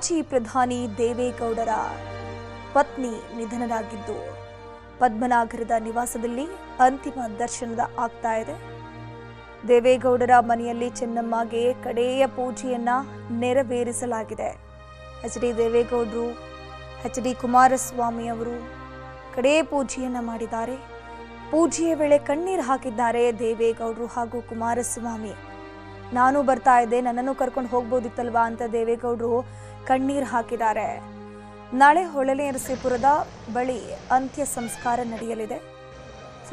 ಮಾಜಿ ಪ್ರಧಾನಿ ದೇವೇಗೌಡರ ಪತ್ನಿ ನಿಧನರಾಗಿದ್ದು ಪದ್ಮನಾಭರದ ನಿವಾಸದಲ್ಲಿ ಅಂತಿಮ ದರ್ಶನದ ಆಗ್ತಾ ಇದೆ. ದೇವೇಗೌಡರ ಮನೆಯಲ್ಲಿ ಚೆನ್ನಮ್ಮಗೆ ಕಡೆಯ ಪೂಜೆಯನ್ನ ನೆರವೇರಿಸಲಾಗಿದೆ. ಎಚ್.ಡಿ. ದೇವೇಗೌಡರು, ಎಚ್.ಡಿ. ಕುಮಾರಸ್ವಾಮಿ ಅವರು ಕಡೆಯ ಪೂಜೆಯನ್ನ ಮಾಡಿದ್ದಾರೆ. ಪೂಜೆಯ ವೇಳೆ ಕಣ್ಣೀರು ಹಾಕಿದ್ದಾರೆ ದೇವೇಗೌಡರು ಹಾಗೂ ಕುಮಾರಸ್ವಾಮಿ. ನಾನು ಬರ್ತಾ ಇದ್ದೆ, ನನ್ನನ್ನು ಕರ್ಕೊಂಡು ಹೋಗ್ಬೋದಿತ್ತಲ್ವಾ ಅಂತ ದೇವೇಗೌಡರು ಕಣ್ಣೀರು ಹಾಕಿದ್ದಾರೆ. ನಾಳೆ ಹೊಳೆನರಸೀಪುರದ ಬಳಿ ಅಂತ್ಯ ಸಂಸ್ಕಾರ ನಡೆಯಲಿದೆ.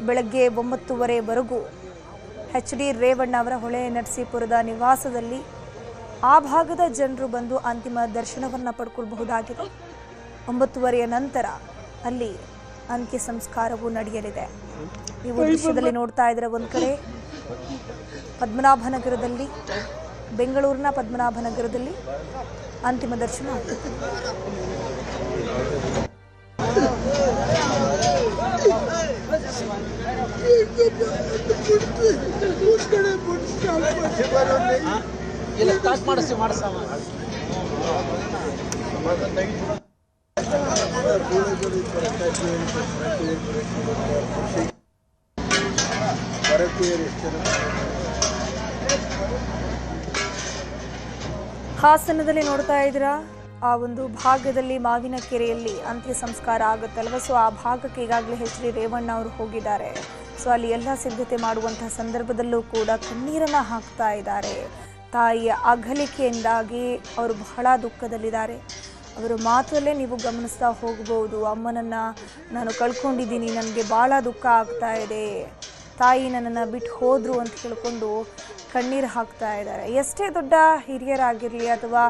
ಬೆಳಗ್ಗೆ 9:30ವರೆಗೂ ಎಚ್.ಡಿ. ರೇವಣ್ಣ ಅವರ ಹೊಳೆನರಸೀಪುರದ ನಿವಾಸದಲ್ಲಿ ಆ ಭಾಗದ ಜನರು ಬಂದು ಅಂತಿಮ ದರ್ಶನವನ್ನು ಪಡ್ಕೊಳ್ಬಹುದಾಗಿದೆ. 9:30 ನಂತರ ಅಲ್ಲಿ ಅಂತ್ಯ ಸಂಸ್ಕಾರವು ನಡೆಯಲಿದೆ. ನೀವು ದೃಶ್ಯದಲ್ಲಿ ನೋಡ್ತಾ ಇದ್ರೆ ಒಂದು ಕಡೆ ಪದ್ಮನಾಭನಗರದಲ್ಲಿ, ಬೆಂಗಳೂರಿನ ಪದ್ಮನಾಭನಗರದಲ್ಲಿ ಅಂತಿಮ ದರ್ಶನ ಆಗ್ತದೆ. ಹಾಸನದಲ್ಲಿ ನೋಡ್ತಾ ಇದ್ದೀರಾ, ಆ ಒಂದು ಭಾಗದಲ್ಲಿ ಮಾವಿನ ಕೆರೆಯಲ್ಲಿ ಅಂತ್ಯ ಸಂಸ್ಕಾರ ಆಗುತ್ತಲ್ವ, ಸೊ ಆ ಭಾಗಕ್ಕೆ ಈಗಾಗಲೇ ಎಚ್.ಡಿ. ರೇವಣ್ಣ ಅವರು ಹೋಗಿದ್ದಾರೆ. ಸೊ ಅಲ್ಲಿ ಎಲ್ಲ ಸಿದ್ಧತೆ ಮಾಡುವಂತಹ ಸಂದರ್ಭದಲ್ಲೂ ಕೂಡ ಕಣ್ಣೀರನ್ನ ಹಾಕ್ತಾ ಇದ್ದಾರೆ. ತಾಯಿಯ ಅಗಲಿಕೆಯಿಂದಾಗಿ ಅವರು ಬಹಳ ದುಃಖದಲ್ಲಿದ್ದಾರೆ. ಅವರ ಮಾತಲ್ಲೇ ನೀವು ಗಮನಿಸ್ತಾ ಹೋಗಬಹುದು, ಅಮ್ಮನನ್ನು ನಾನು ಕಳ್ಕೊಂಡಿದ್ದೀನಿ, ನನಗೆ ಭಾಳ ದುಃಖ ಆಗ್ತಾ ಇದೆ, ತಾಯಿ ನನ್ನನ್ನು ಬಿಟ್ಟು ಹೋದರು ಅಂತ ಹೇಳ್ಕೊಂಡು ಕಣ್ಣೀರು ಹಾಕ್ತಾ ಇದ್ದಾರೆ. ಎಷ್ಟೇ ದೊಡ್ಡ ಹಿರಿಯರಾಗಿರಲಿ ಅಥವಾ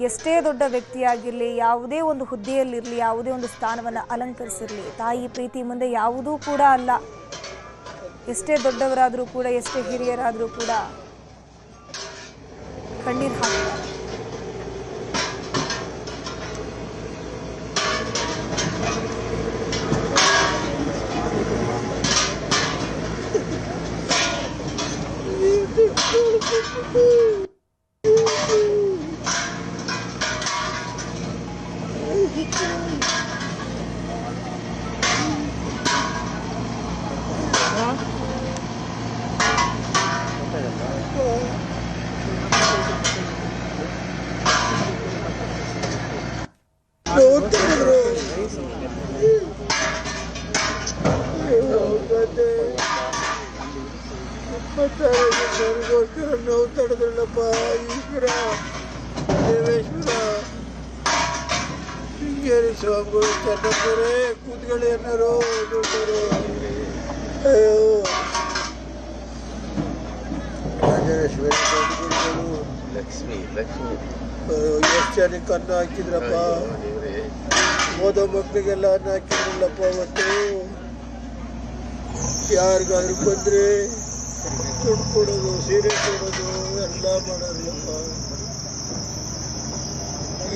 ಎಷ್ಟೇ ದೊಡ್ಡ ವ್ಯಕ್ತಿಯಾಗಿರಲಿ, ಯಾವುದೇ ಒಂದು ಹುದ್ದೆಯಲ್ಲಿರಲಿ, ಯಾವುದೇ ಒಂದು ಸ್ಥಾನವನ್ನು ಅಲಂಕರಿಸಿರಲಿ, ತಾಯಿ ಪ್ರೀತಿ ಮುಂದೆ ಯಾವುದೂ ಕೂಡ ಅಲ್ಲ. ಎಷ್ಟೇ ದೊಡ್ಡವರಾದರೂ ಕೂಡ, ಎಷ್ಟೇ ಹಿರಿಯರಾದರೂ ಕೂಡ ಕಣ್ಣೀರು ಹಾಕ್ತಾರೆ. ನೋವು ತಡೆದಲ್ಲಪ್ಪ ಈಶ್ವರ, ದೇವೇಶ್ವರ, ಶೃಂಗೇರಿ ಸ್ವಾಮಿಗಳು, ಚನ್ನಪ್ಪರೇ ಕೂತ್ಕೊಳ್ಳಿ ಅನ್ನೋರು ದೊಡ್ಡವರು. ಅಯ್ಯೋ ರಾಜೇಶ್ವರಿ ಸ್ವಾಮಿಗಳು, ಲಕ್ಷ್ಮಿ ಎಷ್ಟು ಜನಕ್ಕೆ ಅನ್ನ ಹಾಕಿದ್ರಪ್ಪ. ಓದೋ ಮಕ್ಕಳಿಗೆಲ್ಲ ಅನ್ನ ಹಾಕಿದ್ರಲ್ಲಪ್ಪ. ಅವತ್ತು ಯಾರಿಗಾದ್ರೂ ಬಂದ್ರೆ ದುಡ್ಡು ಕೊಡೋದು, ಸೀರೆ ಕೊಡೋದು ಎಲ್ಲ ಮಾಡೋದಪ್ಪ.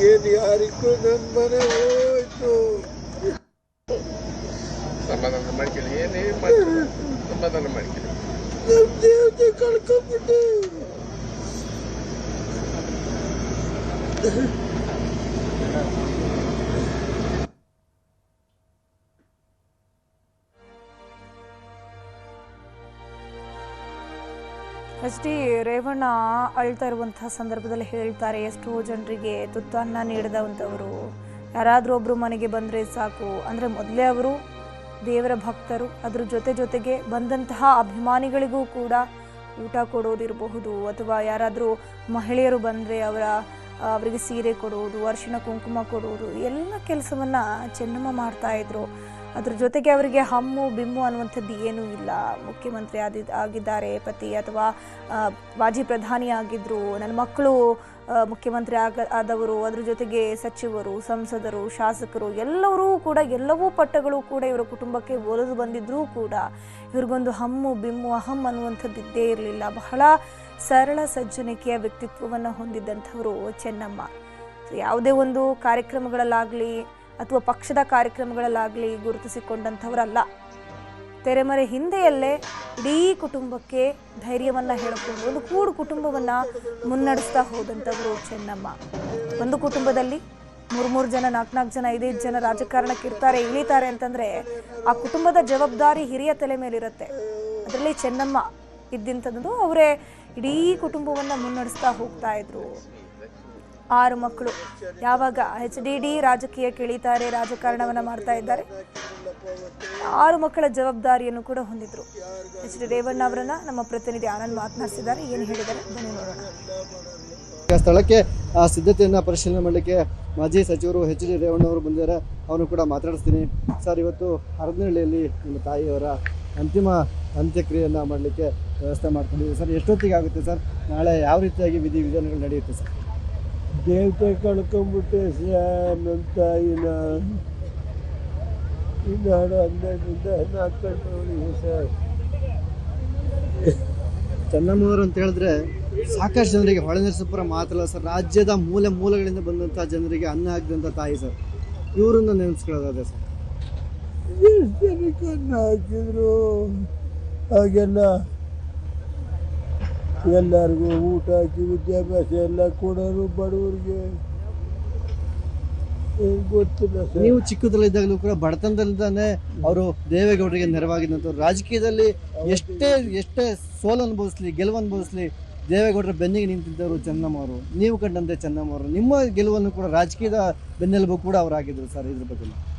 ಏನು ಯಾರಿಗೂ ನನ್ನ ಮನೆ ಹೋಯ್ತು. ಸಮಾಧಾನ ಮಾಡ್ಕೊಳ್ಳಿ, ಏನೇ ಸಮಾಧಾನ ಮಾಡ್ಕೊಳ್ಳಿ. ನಮ್ಮ ದೇವತೆ ಕಳ್ಕೊಂಡ್ಬಿಟ್ಟು ಎಚ್.ಡಿ. ರೇವಣ್ಣ ಅಳ್ತಾ ಇರುವಂತಹ ಸಂದರ್ಭದಲ್ಲಿ ಹೇಳ್ತಾರೆ, ಎಷ್ಟೋ ಜನರಿಗೆ ತುತ್ತನ್ನ ನೀಡಿದವಂಥವರು, ಯಾರಾದರೂ ಒಬ್ಬರು ಮನೆಗೆ ಬಂದರೆ ಸಾಕು ಅಂದರೆ ಮೊದಲೇ ಅವರು ದೇವರ ಭಕ್ತರು, ಅದ್ರ ಜೊತೆಗೆ ಬಂದಂತಹ ಅಭಿಮಾನಿಗಳಿಗೂ ಕೂಡ ಊಟ ಕೊಡೋದಿರಬಹುದು, ಅಥವಾ ಯಾರಾದರೂ ಮಹಿಳೆಯರು ಬಂದರೆ ಅವರಿಗೆ ಸೀರೆ ಕೊಡೋದು, ಅರಿಶಿಣ ಕುಂಕುಮ ಕೊಡೋದು, ಎಲ್ಲ ಕೆಲಸವನ್ನು ಚೆನ್ನಮ್ಮ ಮಾಡ್ತಾಯಿದ್ರು. ಅದ್ರ ಜೊತೆಗೆ ಅವರಿಗೆ ಹಮ್ಮು ಬಿಮ್ಮು ಅನ್ನುವಂಥದ್ದು ಏನೂ ಇಲ್ಲ. ಮುಖ್ಯಮಂತ್ರಿ ಆಗಿದ್ದಾರೆ ಪತಿ, ಅಥವಾ ಮಾಜಿ ಪ್ರಧಾನಿ ಆಗಿದ್ದರು, ನನ್ನ ಮಕ್ಕಳು ಮುಖ್ಯಮಂತ್ರಿ ಆದವರು, ಅದ್ರ ಜೊತೆಗೆ ಸಚಿವರು, ಸಂಸದರು, ಶಾಸಕರು ಎಲ್ಲರೂ ಕೂಡ, ಎಲ್ಲವೂ ಪಟ್ಟಗಳು ಕೂಡ ಇವರ ಕುಟುಂಬಕ್ಕೆ ಒಲಿದು ಬಂದಿದ್ದರೂ ಕೂಡ ಇವ್ರಿಗೊಂದು ಹಮ್ಮು ಬಿಮ್ಮು ಅಹಂ ಅನ್ನುವಂಥದ್ದು ಇದ್ದೇ ಇರಲಿಲ್ಲ. ಬಹಳ ಸರಳ ಸಜ್ಜನಿಕೆಯ ವ್ಯಕ್ತಿತ್ವವನ್ನು ಹೊಂದಿದ್ದಂಥವರು ಚೆನ್ನಮ್ಮ. ಯಾವುದೇ ಒಂದು ಕಾರ್ಯಕ್ರಮಗಳಲ್ಲಾಗಲಿ ಅಥವಾ ಪಕ್ಷದ ಕಾರ್ಯಕ್ರಮಗಳಲ್ಲಾಗಲಿ ಗುರುತಿಸಿಕೊಂಡಂಥವರಲ್ಲ. ತೆರೆಮರೆ ಹಿಂದೆಯಲ್ಲೇ ಇಡೀ ಕುಟುಂಬಕ್ಕೆ ಧೈರ್ಯವನ್ನು ಹೇಳಿಕೊಂಡು ಒಂದು ಕೂಡು ಕುಟುಂಬವನ್ನು ಮುನ್ನಡೆಸ್ತಾ ಹೋದಂಥವರು ಚೆನ್ನಮ್ಮ. ಒಂದು ಕುಟುಂಬದಲ್ಲಿ ಮೂರು ಜನ, ನಾಲ್ಕು ಜನ, 5 ಜನ ರಾಜಕಾರಣಕ್ಕೆ ಇಳಿತಾರೆ ಅಂತಂದರೆ ಆ ಕುಟುಂಬದ ಜವಾಬ್ದಾರಿ ಹಿರಿಯ ತಲೆ ಮೇಲಿರುತ್ತೆ. ಅದರಲ್ಲಿ ಚೆನ್ನಮ್ಮ ಇದ್ದಂಥದ್ದು ಅವರೇ ಇಡೀ ಕುಟುಂಬವನ್ನು ಮುನ್ನಡೆಸ್ತಾ ಹೋಗ್ತಾ ಇದ್ರು. 6 ಮಕ್ಕಳು. ಯಾವಾಗ HDD ರಾಜಕೀಯಕ್ಕೆ ಇಳಿತಾರೆ, ರಾಜಕಾರಣವನ್ನು ಮಾಡ್ತಾ ಇದ್ದಾರೆ, 6 ಮಕ್ಕಳ ಜವಾಬ್ದಾರಿಯನ್ನು ಕೂಡ ಹೊಂದಿದ್ರು. HD ರೇವಣ್ಣ ಅವರನ್ನ ನಮ್ಮ ಪ್ರತಿನಿಧಿ ಆನಂದ್ ಮಾತನಾಡಿಸಿದ್ದಾರೆ. ಏನು ಹೇಳಿದ್ದಾರೆ ಬನ್ನಿ ನೋಡೋಣ. ಸ್ಥಳಕ್ಕೆ ಸಿದ್ಧತೆಯನ್ನು ಪರಿಶೀಲನೆ ಮಾಡಲಿಕ್ಕೆ ಮಾಜಿ ಸಚಿವರು HD ರೇವಣ್ಣ ಅವರು ಬಂದಿದ್ದಾರೆ. ಅವನು ಕೂಡ ಮಾತಾಡಿಸ್ತೀನಿ. ಸರ್, ಇವತ್ತು ಹರದನಹಳ್ಳಿಯಲ್ಲಿ ನಿಮ್ಮ ತಾಯಿಯವರ ಅಂತಿಮ ಅಂತ್ಯಕ್ರಿಯೆಯನ್ನು ಮಾಡಲಿಕ್ಕೆ ವ್ಯವಸ್ಥೆ ಮಾಡ್ಕೊಂಡಿದ್ದೀವಿ ಸರ್. ಎಷ್ಟೊತ್ತಿಗೆ ಆಗುತ್ತೆ ಸರ್? ನಾಳೆ ಯಾವ ರೀತಿಯಾಗಿ ವಿಧಾನಗಳು ನಡೆಯುತ್ತೆ ಸರ್? ದೇವತೆ ಕಳ್ಕೊಂಡ್ಬಿಟ್ಟೆ ಸರ್ ನನ್ನ ತಾಯಿನ. ಇನ್ನಾಡು 12ರಿಂದ ಹಾಕೊಂಡವಳಿಗೆ ಸರ್. ಚೆನ್ನಮ್ಮನವರು ಅಂತ ಹೇಳಿದ್ರೆ ಸಾಕಷ್ಟು ಜನರಿಗೆ, ಹೊಳೆನರಸೀಪುರ ಮಾತ್ರ ಅಲ್ಲ ಸರ್, ರಾಜ್ಯದ ಮೂಲೆಗಳಿಂದ ಬಂದಂಥ ಜನರಿಗೆ ಅನ್ನ ಹಾಕಿದಂಥ ತಾಯಿ ಸರ್. ಇವರನ್ನ ನೆನೆಸ್ಕೊಳ್ಳೋದಾದ್ರೆ ಸರ್, ಎಷ್ಟು ಜನಕ್ಕೆ ಅನ್ನ ಹಾಕಿದ್ರು. ಹಾಗೆಲ್ಲ ಎಲ್ಲರಿಗೂ ಊಟ ಹಾಕಿ ವಿದ್ಯಾಭ್ಯಾಸ ಎಲ್ಲ ಕೊಡೋರು ಬಡವರಿಗೆ. ಗೊತ್ತಿಲ್ಲ ಸರ್. ನೀವು ಚಿಕ್ಕದಲ್ಲಿದ್ದಾಗಲೂ ಕೂಡ ಬಡತನದಲ್ಲಿದ್ದಾನೆ ಅವರು ದೇವೇಗೌಡರಿಗೆ ನೆರವಾಗಿದ್ದಂಥವ್ರು. ರಾಜಕೀಯದಲ್ಲಿ ಎಷ್ಟೇ ಸೋಲು ಅನುಭವಿಸ್ಲಿ, ಗೆಲುವು ಅನುಭವಿಸ್ಲಿ, ದೇವೇಗೌಡರ ಬೆನ್ನಿಗೆ ನಿಂತಿದ್ದವರು ಚೆನ್ನಮ್ಮ ಅವರು. ನೀವು ಕಂಡಂತೆ ಚೆನ್ನಮ್ಮ ಅವರು ನಿಮ್ಮ ಗೆಲುವನ್ನು ಕೂಡ ರಾಜಕೀಯದ ಬೆನ್ನೆಲುಬು ಕೂಡ ಅವರಾಗಿದ್ದರು ಸರ್. ಇದ್ರ ಬಗ್ಗೆ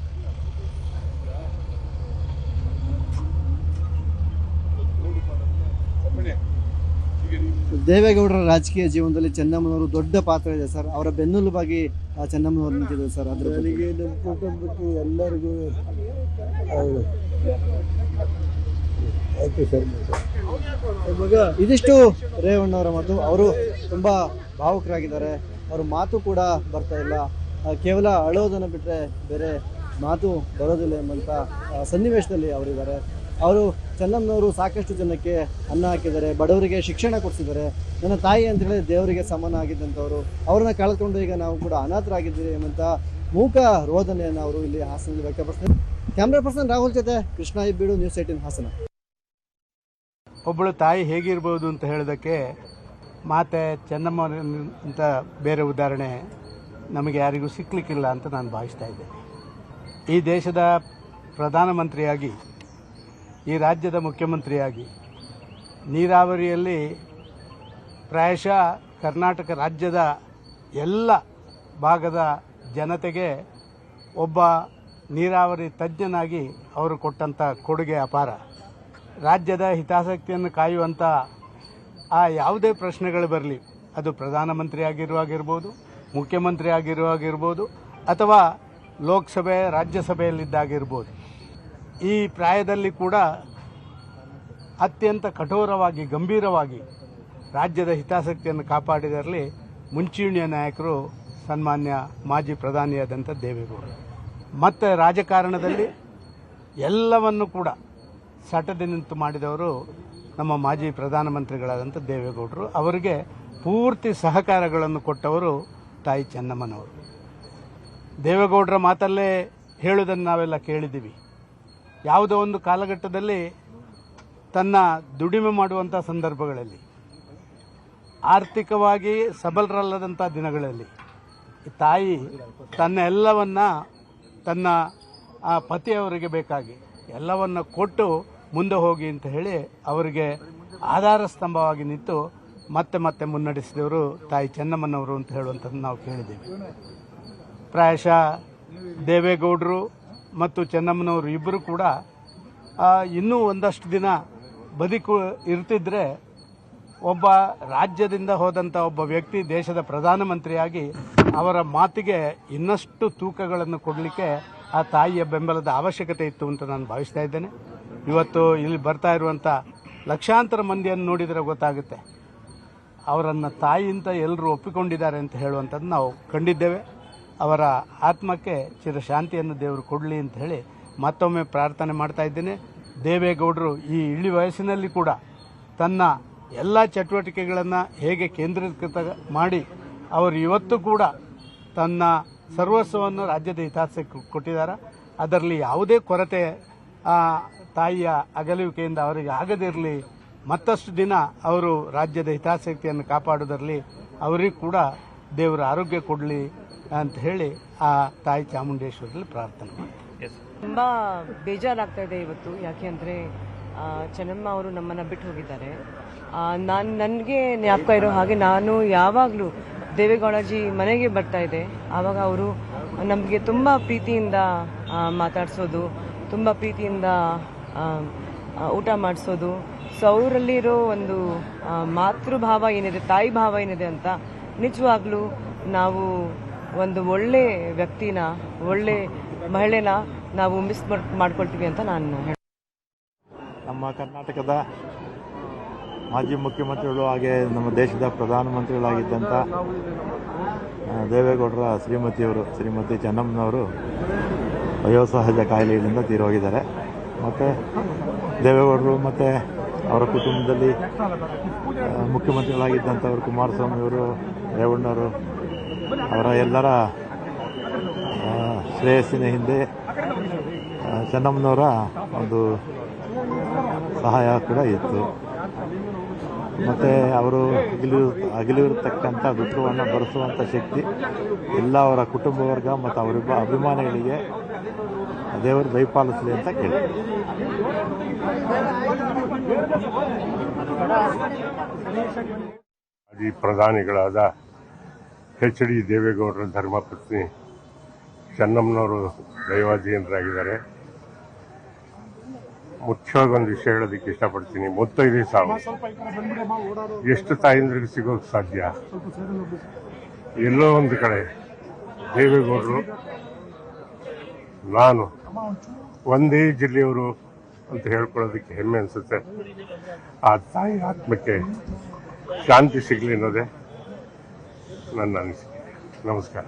ದೇವೇಗೌಡರ ರಾಜಕೀಯ ಜೀವನದಲ್ಲಿ ಚೆನ್ನಮ್ಮನವರು ದೊಡ್ಡ ಪಾತ್ರ ಇದೆ ಸರ್. ಅವರ ಬೆನ್ನೆಲುಬಾಗಿ ಚೆನ್ನಮ್ಮನವರು ನಿಂತಿದ್ದಾರೆ ಸರ್. ಅದ್ರ ನನಗೆ, ನಮ್ಮ ಕುಟುಂಬಕ್ಕೆ ಎಲ್ಲರಿಗೂ ಆಯ್ತು ಸರ್. ಇದಿಷ್ಟು ರೇವಣ್ಣವರ ಮಾತು. ಅವರು ತುಂಬ ಭಾವುಕರಾಗಿದ್ದಾರೆ. ಅವ್ರ ಮಾತು ಕೂಡ ಬರ್ತಾ ಇಲ್ಲ. ಕೇವಲ ಅಳೋದನ್ನು ಬಿಟ್ಟರೆ ಬೇರೆ ಮಾತು ಬರೋದಿಲ್ಲ ಎಂಬಂಥ ಸನ್ನಿವೇಶದಲ್ಲಿ ಅವರಿದ್ದಾರೆ. ಅವರು ಚೆನ್ನಮ್ಮನವರು ಸಾಕಷ್ಟು ಜನಕ್ಕೆ ಅನ್ನ ಹಾಕಿದ್ದಾರೆ, ಬಡವರಿಗೆ ಶಿಕ್ಷಣ ಕೊಡಿಸಿದ್ದಾರೆ. ನನ್ನ ತಾಯಿ ಅಂತ ಹೇಳಿದ್ರೆ ದೇವರಿಗೆ ಸಮಾನ ಆಗಿದ್ದಂಥವ್ರು. ಅವ್ರನ್ನ ಕಳೆದುಕೊಂಡು ಈಗ ನಾವು ಕೂಡ ಅನಾಥರಾಗಿದ್ದೀವಿ ಎಂಬಂಥ ಮೂಕ ರೋದನೆಯನ್ನು ಅವರು ಇಲ್ಲಿ ಹಾಸನದಲ್ಲಿ ವ್ಯಕ್ತಪಡಿಸ್ತಾರೆ. ಕ್ಯಾಮ್ರಾ ಪರ್ಸನ್ ರಾಹುಲ್ ಜೊತೆ ಕೃಷ್ಣ ಇಬ್ಬೀಡು, ನ್ಯೂಸ್ 18 ಹಾಸನ. ಒಬ್ಬಳು ತಾಯಿ ಹೇಗಿರ್ಬೋದು ಅಂತ ಹೇಳೋದಕ್ಕೆ ಮಾತೆ ಚೆನ್ನಮ್ಮ ಅಂತ ಬೇರೆ ಉದಾಹರಣೆ ನಮಗೆ ಯಾರಿಗೂ ಸಿಕ್ಕಲಿಕ್ಕಿಲ್ಲ ಅಂತ ನಾನು ಭಾವಿಸ್ತಾ ಇದ್ದೇನೆ. ಈ ದೇಶದ ಪ್ರಧಾನಮಂತ್ರಿಯಾಗಿ, ಈ ರಾಜ್ಯದ ಮುಖ್ಯಮಂತ್ರಿಯಾಗಿ, ನೀರಾವರಿಯಲ್ಲಿ ಪ್ರಾಯಶಃ ಕರ್ನಾಟಕ ರಾಜ್ಯದ ಎಲ್ಲ ಭಾಗದ ಜನತೆಗೆ ಒಬ್ಬ ನೀರಾವರಿ ತಜ್ಞನಾಗಿ ಅವರು ಕೊಟ್ಟಂಥ ಕೊಡುಗೆ ಅಪಾರ. ರಾಜ್ಯದ ಹಿತಾಸಕ್ತಿಯನ್ನು ಕಾಯುವಂಥ ಆ ಯಾವುದೇ ಪ್ರಶ್ನೆಗಳು ಬರಲಿ, ಅದು ಪ್ರಧಾನಮಂತ್ರಿ ಆಗಿರುವಾಗಿರ್ಬೋದು, ಮುಖ್ಯಮಂತ್ರಿ ಆಗಿರುವಾಗಿರ್ಬೋದು, ಅಥವಾ ಲೋಕಸಭೆ ರಾಜ್ಯಸಭೆಯಲ್ಲಿದ್ದಾಗಿರ್ಬೋದು, ಈ ಪ್ರಾಯದಲ್ಲಿ ಕೂಡ ಅತ್ಯಂತ ಕಠೋರವಾಗಿ, ಗಂಭೀರವಾಗಿ ರಾಜ್ಯದ ಹಿತಾಸಕ್ತಿಯನ್ನು ಕಾಪಾಡಿದರಲ್ಲಿ ಮುಂಚೂಣಿಯ ನಾಯಕರು ಸನ್ಮಾನ್ಯ ಮಾಜಿ ಪ್ರಧಾನಿಯಾದಂಥ ದೇವೇಗೌಡರು. ಮತ್ತು ರಾಜಕಾರಣದಲ್ಲಿ ಎಲ್ಲವನ್ನು ಕೂಡ ಸಟದಿ ನಿಂತು ಮಾಡಿದವರು ನಮ್ಮ ಮಾಜಿ ಪ್ರಧಾನಮಂತ್ರಿಗಳಾದಂಥ ದೇವೇಗೌಡರು. ಅವರಿಗೆ ಪೂರ್ತಿ ಸಹಕಾರಗಳನ್ನು ಕೊಟ್ಟವರು ತಾಯಿ ಚೆನ್ನಮ್ಮನವರು. ದೇವೇಗೌಡರ ಮಾತಲ್ಲೇ ಹೇಳುವುದನ್ನು ನಾವೆಲ್ಲ ಕೇಳಿದ್ದೀವಿ. ಯಾವುದೋ ಒಂದು ಕಾಲಘಟ್ಟದಲ್ಲಿ ತನ್ನ ದುಡಿಮೆ ಮಾಡುವಂಥ ಸಂದರ್ಭಗಳಲ್ಲಿ, ಆರ್ಥಿಕವಾಗಿ ಸಬಲರಲ್ಲದಂಥ ದಿನಗಳಲ್ಲಿ ತಾಯಿ ತನ್ನ ಎಲ್ಲವನ್ನ ತನ್ನ ಪತಿಯವರಿಗೆ ಬೇಕಾಗಿ ಎಲ್ಲವನ್ನ ಕೊಟ್ಟು ಮುಂದೆ ಹೋಗಿ ಅಂತ ಹೇಳಿ ಅವರಿಗೆ ಆಧಾರ ಸ್ತಂಭವಾಗಿ ನಿಂತು ಮತ್ತೆ ಮತ್ತೆ ಮುನ್ನಡೆಸಿದವರು ತಾಯಿ ಚೆನ್ನಮ್ಮನವರು ಅಂತ ಹೇಳುವಂಥದ್ದು ನಾವು ಕೇಳಿದ್ದೀವಿ. ಪ್ರಾಯಶಃ ದೇವೇಗೌಡರು ಮತ್ತು ಚೆನ್ನಮ್ಮನವರು ಇಬ್ಬರು ಕೂಡ ಇನ್ನೂ ಒಂದಷ್ಟು ದಿನ ಬದುಕು ಇರ್ತಿದ್ರೆ ಒಬ್ಬ ರಾಜ್ಯದಿಂದ ಹೋದಂಥ ಒಬ್ಬ ವ್ಯಕ್ತಿ ದೇಶದ ಪ್ರಧಾನಮಂತ್ರಿಯಾಗಿ ಅವರ ಮಾತಿಗೆ ಇನ್ನಷ್ಟು ತೂಕಗಳನ್ನು ಕೊಡಲಿಕ್ಕೆ ಆ ತಾಯಿಯ ಬೆಂಬಲದ ಅವಶ್ಯಕತೆ ಇತ್ತು ಅಂತ ನಾನು ಭಾವಿಸ್ತಾ ಇದ್ದೇನೆ. ಇವತ್ತು ಇಲ್ಲಿ ಬರ್ತಾ ಇರುವಂಥ ಲಕ್ಷಾಂತರ ಮಂದಿಯನ್ನು ನೋಡಿದರೆ ಗೊತ್ತಾಗುತ್ತೆ ಅವರನ್ನು ತಾಯಿ ಅಂತ ಎಲ್ಲರೂ ಒಪ್ಪಿಕೊಂಡಿದ್ದಾರೆ ಅಂತ ಹೇಳುವಂಥದ್ದು ನಾವು ಕಂಡಿದ್ದೇವೆ. ಅವರ ಆತ್ಮಕ್ಕೆ ಚಿರಶಾಂತಿಯನ್ನು ದೇವರು ಕೊಡಲಿ ಅಂತ ಹೇಳಿ ಮತ್ತೊಮ್ಮೆ ಪ್ರಾರ್ಥನೆ ಮಾಡ್ತಾ ಇದ್ದೇನೆ. ದೇವೇಗೌಡರು ಈ ಇಳಿ ವಯಸ್ಸಿನಲ್ಲಿ ಕೂಡ ತನ್ನ ಎಲ್ಲ ಚಟುವಟಿಕೆಗಳನ್ನು ಹೇಗೆ ಕೇಂದ್ರೀಕೃತ ಮಾಡಿ ಅವರು ಇವತ್ತು ಕೂಡ ತನ್ನ ಸರ್ವಸ್ವವನ್ನು ರಾಜ್ಯದ ಹಿತಾಸಕ್ತಿ ಕೊಟ್ಟಿದ್ದಾರೆ. ಅದರಲ್ಲಿ ಯಾವುದೇ ಕೊರತೆ ತಾಯಿಯ ಅಗಲುವಿಕೆಯಿಂದ ಅವರಿಗೆ ಆಗದಿರಲಿ, ಮತ್ತಷ್ಟು ದಿನ ಅವರು ರಾಜ್ಯದ ಹಿತಾಸಕ್ತಿಯನ್ನು ಕಾಪಾಡೋದರಲ್ಲಿ ಅವರಿಗೂ ಕೂಡ ದೇವರ ಆರೋಗ್ಯ ಕೊಡಲಿ ಅಂತ ಹೇಳಿ ಆ ತಾಯಿ ಚಾಮುಂಡೇಶ್ವರಲ್ಲಿ ಪ್ರಾರ್ಥನೆ ಮಾಡ್ತೀನಿ. ತುಂಬ ಬೇಜಾರಾಗ್ತಾ ಇದೆ ಇವತ್ತು. ಯಾಕೆ ಅಂದರೆ ಚೆನ್ನಮ್ಮ ಅವರು ನಮ್ಮನ್ನು ಬಿಟ್ಟು ಹೋಗಿದ್ದಾರೆ. ನನಗೆ ಜ್ಞಾಪಕ ಇರೋ ಹಾಗೆ ನಾನು ಯಾವಾಗಲೂ ದೇವೇಗೌಡಜಿ ಮನೆಗೆ ಬರ್ತಾ ಇದ್ದೆ. ಆವಾಗ ಅವರು ನಮಗೆ ತುಂಬ ಪ್ರೀತಿಯಿಂದ ಮಾತಾಡಿಸೋದು, ತುಂಬ ಪ್ರೀತಿಯಿಂದ ಊಟ ಮಾಡಿಸೋದು. ಸೊ ಅವರಲ್ಲಿರೋ ಒಂದು ಮಾತೃಭಾವ ಏನಿದೆ, ತಾಯಿ ಭಾವ ಏನಿದೆ ಅಂತ ನಿಜವಾಗ್ಲೂ ನಾವು ಒಂದು ಒಳ್ಳೆ ವ್ಯಕ್ತಿನ, ಒಳ್ಳೆ ಮಹಿಳೆನ ನಾವು ಮಿಸ್ ಮಾಡ್ಕೊಳ್ತೀವಿ ಅಂತ ನಾನು ಹೇಳ್ತೀನಿ. ನಮ್ಮ ಕರ್ನಾಟಕದ ಮಾಜಿ ಮುಖ್ಯಮಂತ್ರಿಗಳು ಹಾಗೆ ನಮ್ಮ ದೇಶದ ಪ್ರಧಾನಮಂತ್ರಿಗಳಾಗಿದ್ದಂಥ ದೇವೇಗೌಡರ ಶ್ರೀಮತಿ ಚೆನ್ನಮ್ಮನವರು ವಯೋಸಹಜ ಕಾಯಿಲೆಯಿಂದ ತೀರೋಗಿದ್ದಾರೆ. ಮತ್ತು ದೇವೇಗೌಡರು ಮತ್ತು ಅವರ ಕುಟುಂಬದಲ್ಲಿ ಮುಖ್ಯಮಂತ್ರಿಗಳಾಗಿದ್ದಂಥವರು ಕುಮಾರಸ್ವಾಮಿಯವರು, ರೇವಣ್ಣವರು, ಅವರ ಎಲ್ಲರ ಶ್ರೇಯಸ್ಸಿನ ಹಿಂದೆ ಚೆನ್ನಮ್ಮನವರ ಒಂದು ಸಹಾಯ ಕೂಡ ಇತ್ತು. ಮತ್ತು ಅವರು ಅಗಲಿರತಕ್ಕಂಥ ದುಃಖವನ್ನು ಭರಿಸುವಂಥ ಶಕ್ತಿ ಎಲ್ಲ ಅವರ ಕುಟುಂಬ ವರ್ಗ ಮತ್ತು ಅವರಿಬ್ಬ ಅಭಿಮಾನಿಗಳಿಗೆ ದೇವರು ದಯಪಾಲಿಸಲಿ ಅಂತ ಕೇಳ್ತೀನಿ. ಮಾಜಿ ಪ್ರಧಾನಿಗಳಾದ ಎಚ್.ಡಿ. ದೇವೇಗೌಡರ ಧರ್ಮಪತ್ನಿ ಚೆನ್ನಮ್ಮನವರು ದೈವಾಧೀನರಾಗಿದ್ದಾರೆ. ಮುಖ್ಯವಾಗಿ ಒಂದು ವಿಷಯ ಹೇಳೋದಕ್ಕೆ ಇಷ್ಟಪಡ್ತೀನಿ. 35 ಸಾವು ಎಷ್ಟು ತಾಯಂದ್ರಿಗೆ ಸಿಗೋಕ್ಕೆ ಸಾಧ್ಯ? ಎಲ್ಲೋ ಒಂದು ಕಡೆ ದೇವೇಗೌಡರು, ನಾನು ಒಂದೇ ಜಿಲ್ಲೆಯವರು ಅಂತ ಹೇಳ್ಕೊಳ್ಳೋದಕ್ಕೆ ಹೆಮ್ಮೆ ಅನಿಸುತ್ತೆ. ಆ ತಾಯಿ ಆತ್ಮಕ್ಕೆ ಶಾಂತಿ ಸಿಗಲಿ ಅನ್ನೋದೇ ನನ್ನ ಅನಿಸಿಕೆ. ನಮಸ್ಕಾರ.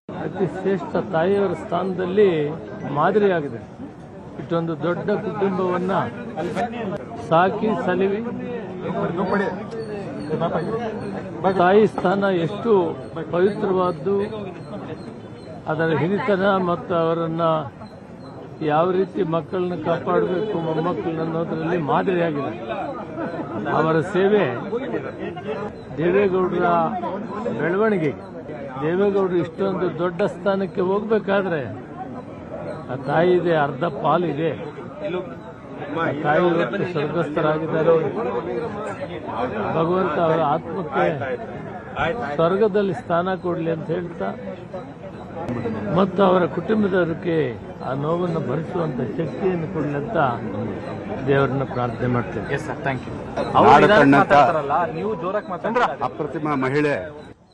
ಅತಿ ಶ್ರೇಷ್ಠ ತಾಯಿಯವರ ಸ್ಥಾನದಲ್ಲಿ ಮಾದರಿಯಾಗಿದೆ. ಇಷ್ಟೊಂದು ದೊಡ್ಡ ಕುಟುಂಬವನ್ನು ಸಾಕಿ ಸಲಿವಿ ತಾಯಿ ಸ್ಥಾನ ಎಷ್ಟು ಪವಿತ್ರವಾದ್ದು, ಅದರ ಹಿರಿತನ ಮತ್ತು ಅವರನ್ನು ಯಾವ ರೀತಿ ಮಕ್ಕಳನ್ನ ಕಾಪಾಡಬೇಕು, ಮೊಮ್ಮಕ್ಕಳನ್ನ ಅನ್ನೋದರಲ್ಲಿ ಮಾದರಿಯಾಗಿದೆ. ಅವರ ಸೇವೆ ದೇವೇಗೌಡರ ಬೆಳವಣಿಗೆಗೆ, ದೇವೇಗೌಡರು ಇಷ್ಟೊಂದು ದೊಡ್ಡ ಸ್ಥಾನಕ್ಕೆ ಹೋಗಬೇಕಾದ್ರೆ ಆ ತಾಯಿದೆ ಅರ್ಧ ಪಾಲಿದೆ. ಆ ತಾಯಿ ಇವತ್ತು ಸ್ವರ್ಗಸ್ಥರಾಗಿದ್ದಾರೆ. ಭಗವಂತ ಅವರ ಆತ್ಮಕ್ಕೆ ಸ್ವರ್ಗದಲ್ಲಿ ಸ್ಥಾನ ಕೊಡಲಿ ಅಂತ ಹೇಳ್ತಾ, ಮತ್ತು ಅವರ ಕುಟುಂಬದವರಿಗೆ ಆ ನೋವನ್ನು ಭರಿಸುವಂತ ಶಕ್ತಿಯನ್ನು ಕೊಡಲಿ ಅಂತ ದೇವರನ್ನ ಪ್ರಾರ್ಥನೆ ಮಾಡ್ತೇನೆ. ಅಪ್ರತಿಮ ಮಹಿಳೆ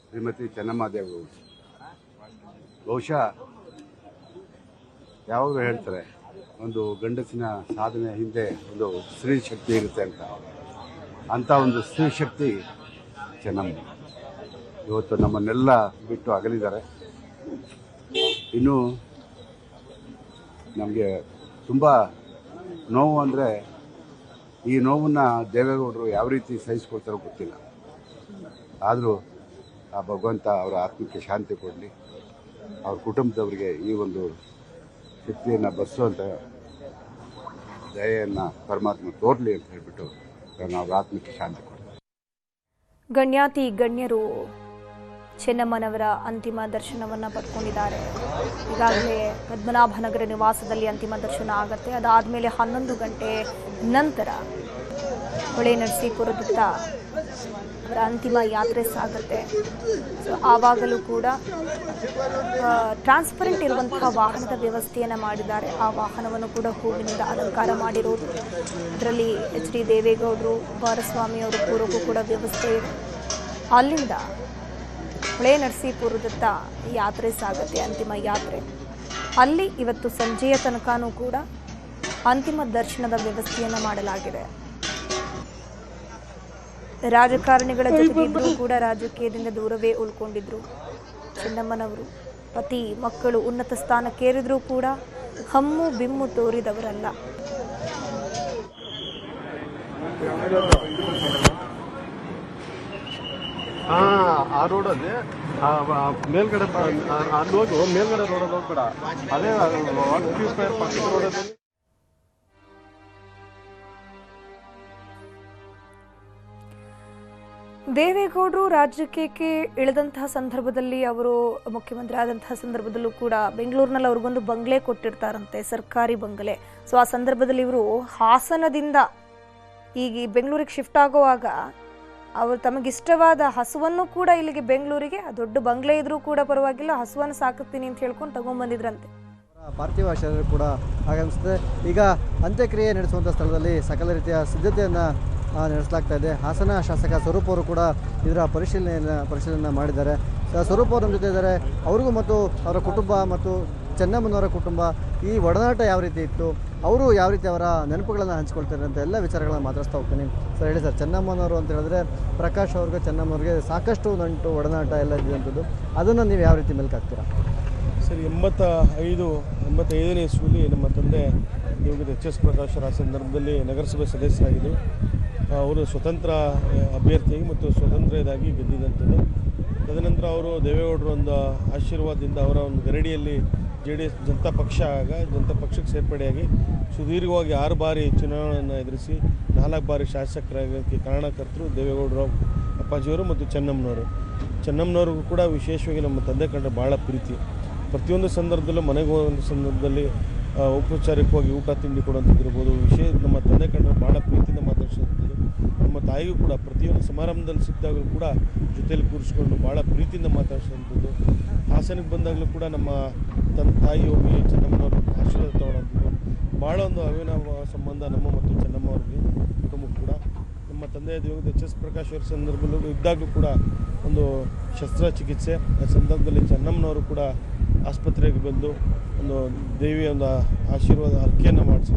ಶ್ರೀಮತಿ ಚೆನ್ನಮ್ಮದೇವರು. ಬಹುಶಃ ಯಾವಾಗಲೂ ಹೇಳ್ತಾರೆ, ಒಂದು ಗಂಡಸಿನ ಸಾಧನೆ ಹಿಂದೆ ಒಂದು ಸ್ತ್ರೀ ಶಕ್ತಿ ಇರುತ್ತೆ ಅಂತ ಒಂದು ಸ್ತ್ರೀ ಶಕ್ತಿ ಚೆನ್ನಮ್ಮ ಇವತ್ತು ನಮ್ಮನ್ನೆಲ್ಲ ಬಿಟ್ಟು ಅಗಲಿದ್ದಾರೆ. ಇನ್ನು ನಮಗೆ ತುಂಬ ನೋವು ಅಂದರೆ, ಈ ನೋವನ್ನು ದೇವೇಗೌಡರು ಯಾವ ರೀತಿ ಸಹಿಸ್ಕೊಳ್ತಾರೋ ಗೊತ್ತಿಲ್ಲ. ಆದರೂ ಆ ಭಗವಂತ ಅವರ ಆತ್ಮಕ್ಕೆ ಶಾಂತಿ ಕೊಡಲಿ, ಅವ್ರ ಕುಟುಂಬದವರಿಗೆ ಈ ಒಂದು ಶಕ್ತಿಯನ್ನು ಬರೆಸುವಂಥ ದಯೆಯನ್ನು ಪರಮಾತ್ಮ ತೋರಲಿ ಅಂತ ಹೇಳ್ಬಿಟ್ಟು ನಾವು ಆತ್ಮಕ್ಕೆ ಶಾಂತಿ ಕೊಡ್ತೀವಿ. ಗಣ್ಯಾತಿ ಗಣ್ಯರು ಚೆನ್ನಮ್ಮನವರ ಅಂತಿಮ ದರ್ಶನವನ್ನು ಪಡ್ಕೊಂಡಿದ್ದಾರೆ. ಈಗಾಗಲೇ ಪದ್ಮನಾಭನಗರ ನಿವಾಸದಲ್ಲಿ ಅಂತಿಮ ದರ್ಶನ ಆಗುತ್ತೆ. ಅದಾದಮೇಲೆ 11 ಗಂಟೆ ನಂತರ ಹೊಳೆ ನರಸೀಪುರದತ್ತ ಅವರ ಅಂತಿಮ ಯಾತ್ರೆ ಸಾಗುತ್ತೆ. ಸೊ ಆವಾಗಲೂ ಕೂಡ ಟ್ರಾನ್ಸ್ಪರೆಂಟ್ ಇರುವಂತಹ ವಾಹನದ ವ್ಯವಸ್ಥೆಯನ್ನು ಮಾಡಿದ್ದಾರೆ. ಆ ವಾಹನವನ್ನು ಕೂಡ ಹೂವಿನಿಂದ ಅಲಂಕಾರ ಮಾಡಿರೋದು. ಅದರಲ್ಲಿ ಎಚ್.ಡಿ. ದೇವೇಗೌಡರು, ಕುಮಾರಸ್ವಾಮಿ ಅವರು ಕೂರೋಕ್ಕೂ ಕೂಡ ವ್ಯವಸ್ಥೆ ಇದೆ. ಅಲ್ಲಿಂದ ಹೊಳೆ ನರಸೀಪುರದತ್ತ ಯಾತ್ರೆ ಸಾಗುತ್ತೆ, ಅಂತಿಮ ಯಾತ್ರೆ. ಅಲ್ಲಿ ಇವತ್ತು ಸಂಜೆಯ ತನಕನೂ ಕೂಡ ಅಂತಿಮ ದರ್ಶನದ ವ್ಯವಸ್ಥೆಯನ್ನು ಮಾಡಲಾಗಿದೆ. ರಾಜಕಾರಣಿಗಳ ಜೊತೆಗಿದ್ದರೂ ಕೂಡ ರಾಜಕೀಯದಿಂದ ದೂರವೇ ಉಳ್ಕೊಂಡಿದ್ರು ಚೆನ್ನಮ್ಮನವರು. ಪತಿ ಮಕ್ಕಳು ಉನ್ನತ ಸ್ಥಾನಕ್ಕೇರಿದ್ರೂ ಕೂಡ ಹಮ್ಮು ಬಿಮ್ಮು ತೋರಿದವರಲ್ಲ. ಆ ರೋಡಲ್ಲಿ ಮೇಲ್ಗಡೆ ಅಲ್ಲಿ ಹೋಗಿ ಮೇಲ್ಗಡೆ ರೋಡಲ್ಲಿ ಹೋಗ್ಬೇಡ, ಅದೇ ಪಕ್ಕದ ರೋಡಲ್ಲಿ ದೇವೇಗೌಡರು ರಾಜಕೀಯಕ್ಕೆ ಇಳಿದಂತಹ ಸಂದರ್ಭದಲ್ಲಿ, ಅವರು ಮುಖ್ಯಮಂತ್ರಿ ಆದಂತಹ ಸಂದರ್ಭದಲ್ಲೂ ಕೂಡ ಬೆಂಗಳೂರಿನಲ್ಲಿ ಅವ್ರಿಗೊಂದು ಬಂಗ್ಲೆ ಕೊಟ್ಟಿರ್ತಾರಂತೆ, ಸರ್ಕಾರಿ ಬಂಗಲೆ. ಸೊ ಆ ಸಂದರ್ಭದಲ್ಲಿ ಇವರು ಹಾಸನದಿಂದ ಈಗ ಬೆಂಗಳೂರಿಗೆ ಶಿಫ್ಟ್ ಆಗುವಾಗ ಅವರು ತಮಗಿಷ್ಟವಾದ ಹಸುವನ್ನು ಕೂಡ ಇಲ್ಲಿಗೆ ಬೆಂಗಳೂರಿಗೆ, ದೊಡ್ಡ ಬಂಗ್ಲೆ ಇದ್ರೂ ಕೂಡ ಪರವಾಗಿಲ್ಲ, ಹಸುವನ್ನು ಸಾಕುತ್ತೀನಿ ಅಂತ ಹೇಳ್ಕೊಂಡು ತಗೊಂಡ್ಬಂದಿದ್ರಂತೆ. ಪಾರ್ಥಿವ ಶರೀರ ಕೂಡ ಆಗಮಿಸುತ್ತೆ. ಈಗ ಅಂತ್ಯಕ್ರಿಯೆ ನಡೆಸುವಂಥ ಸ್ಥಳದಲ್ಲಿ ಸಕಲ ರೀತಿಯ ಸಿದ್ಧತೆಯನ್ನು ನಡೆಸಲಾಗ್ತಾ ಇದೆ. ಹಾಸನ ಶಾಸಕ ಸ್ವರೂಪ್ ಅವರು ಕೂಡ ಇದರ ಪರಿಶೀಲನೆ ಮಾಡಿದ್ದಾರೆ. ಸ್ವರೂಪ್ ಅವರು ನಮ್ಮ ಜೊತೆ ಇದ್ದಾರೆ. ಅವ್ರಿಗೂ ಮತ್ತು ಅವರ ಕುಟುಂಬ ಮತ್ತು ಚೆನ್ನಮ್ಮನವರ ಕುಟುಂಬ ಈ ಒಡನಾಟ ಯಾವ ರೀತಿ ಇತ್ತು, ಅವರು ಯಾವ ರೀತಿ ಅವರ ನೆನಪುಗಳನ್ನು ಹಂಚ್ಕೊಳ್ತಾರೆ ಅಂತ ಎಲ್ಲ ವಿಚಾರಗಳನ್ನು ಮಾತಾಡ್ತಾ ಹೋಗ್ತೀನಿ. ಸರ್ ಹೇಳಿ ಸರ್, ಚೆನ್ನಮ್ಮನವರು ಅಂತ ಹೇಳಿದ್ರೆ ಪ್ರಕಾಶ್ ಅವ್ರಿಗೆ ಚೆನ್ನಮ್ಮನವ್ರಿಗೆ ಸಾಕಷ್ಟು ನಂಟು ಒಡನಾಟ ಎಲ್ಲ ಇದ್ದಂಥದ್ದು, ಅದನ್ನು ನೀವು ಯಾವ ರೀತಿ ಮೆಲ್ಕಾಗ್ತೀರಾ? ಸರ್, 85ನೇ ಇಸ್ವಿಲಿ ನಮ್ಮ ತಂದೆ ದಿವಂಗತ ಎಚ್ ಎಸ್ ಪ್ರಕಾಶ್ ಆ ಸಂದರ್ಭದಲ್ಲಿ ನಗರಸಭೆ ಸದಸ್ಯರಾಗಿದ್ದು, ಅವರು ಸ್ವತಂತ್ರ ಅಭ್ಯರ್ಥಿಯಾಗಿ ಮತ್ತು ಸ್ವತಂತ್ರದಾಗಿ ಗೆದ್ದಿದ್ದಂಥದ್ದು. ತದನಂತರ ಅವರು ದೇವೇಗೌಡರ ಒಂದು ಆಶೀರ್ವಾದದಿಂದ ಅವರ ಒಂದು ಗರಡಿಯಲ್ಲಿ JDS ಜನತಾ ಪಕ್ಷಕ್ಕೆ ಸೇರ್ಪಡೆಯಾಗಿ ಸುದೀರ್ಘವಾಗಿ 6 ಬಾರಿ ಚುನಾವಣೆಯನ್ನು ಎದುರಿಸಿ 4 ಬಾರಿ ಶಾಸಕರಾಗೋಕ್ಕೆ ಕಾರಣಕರ್ತರು ದೇವೇಗೌಡರು ಅಪ್ಪಾಜಿಯವರು ಮತ್ತು ಚೆನ್ನಮ್ಮನವ್ರಿಗೂ ಕೂಡ ವಿಶೇಷವಾಗಿ ನಮ್ಮ ತಂದೆ ಕಂಡ್ರೆ ಭಾಳ ಪ್ರೀತಿ. ಪ್ರತಿಯೊಂದು ಸಂದರ್ಭದಲ್ಲೂ ಮನೆಗೆ ಹೋಗುವ ಸಂದರ್ಭದಲ್ಲಿ ಔಪಚಾರಿಕವಾಗಿ ಊಟ ತಿಂಡಿ ಕೊಡುವಂಥದ್ದಿರ್ಬೋದು, ನಮ್ಮ ತಂದೆ ಕಂಡ್ರೆ ಭಾಳ ಪ್ರೀತಿಯಿಂದ ಮಾತಾಡ್ಸೋಂಥದ್ದು. ನಮ್ಮ ತಾಯಿಗೂ ಕೂಡ ಪ್ರತಿಯೊಂದು ಸಮಾರಂಭದಲ್ಲಿ ಸಿಕ್ಕಿದಾಗಲೂ ಕೂಡ ಜೊತೆಯಲ್ಲಿ ಕೂರಿಸ್ಕೊಂಡು ಭಾಳ ಪ್ರೀತಿಯಿಂದ ಮಾತಾಡ್ಸೋಂಥದ್ದು. ಹಾಸನಕ್ಕೆ ಬಂದಾಗಲೂ ಕೂಡ ನಮ್ಮ ತಾಯಿ ಹೋಗಿ ಚೆನ್ನಮ್ಮನವ್ರ ಆಶೀರ್ವಾದ ತೊಗೊಳೋಂಥದ್ದು. ಭಾಳ ಒಂದು ಅವಿನಾವ ಸಂಬಂಧ ನಮ್ಮ ಮತ್ತು ಚೆನ್ನಮ್ಮವ್ರಿಗೆ ಕುಟುಂಬಕ್ಕೂ ಕೂಡ. ನಮ್ಮ ತಂದೆ ದಿವಂಗತ ಎಚ್ ಎಸ್ ಪ್ರಕಾಶ್ ಅವರ ಸಂದರ್ಭದಲ್ಲೂ ಇದ್ದಾಗಲೂ ಕೂಡ ಒಂದು ಶಸ್ತ್ರಚಿಕಿತ್ಸೆ ಆ ಸಂದರ್ಭದಲ್ಲಿ ಚೆನ್ನಮ್ಮನವರು ಕೂಡ ಆಸ್ಪತ್ರೆಗೆ ಬಂದು ಒಂದು ದೇವಿಯ ಒಂದು ಆಶೀರ್ವಾದ ಹರಕೆಯನ್ನು ಮಾಡಿಸಿ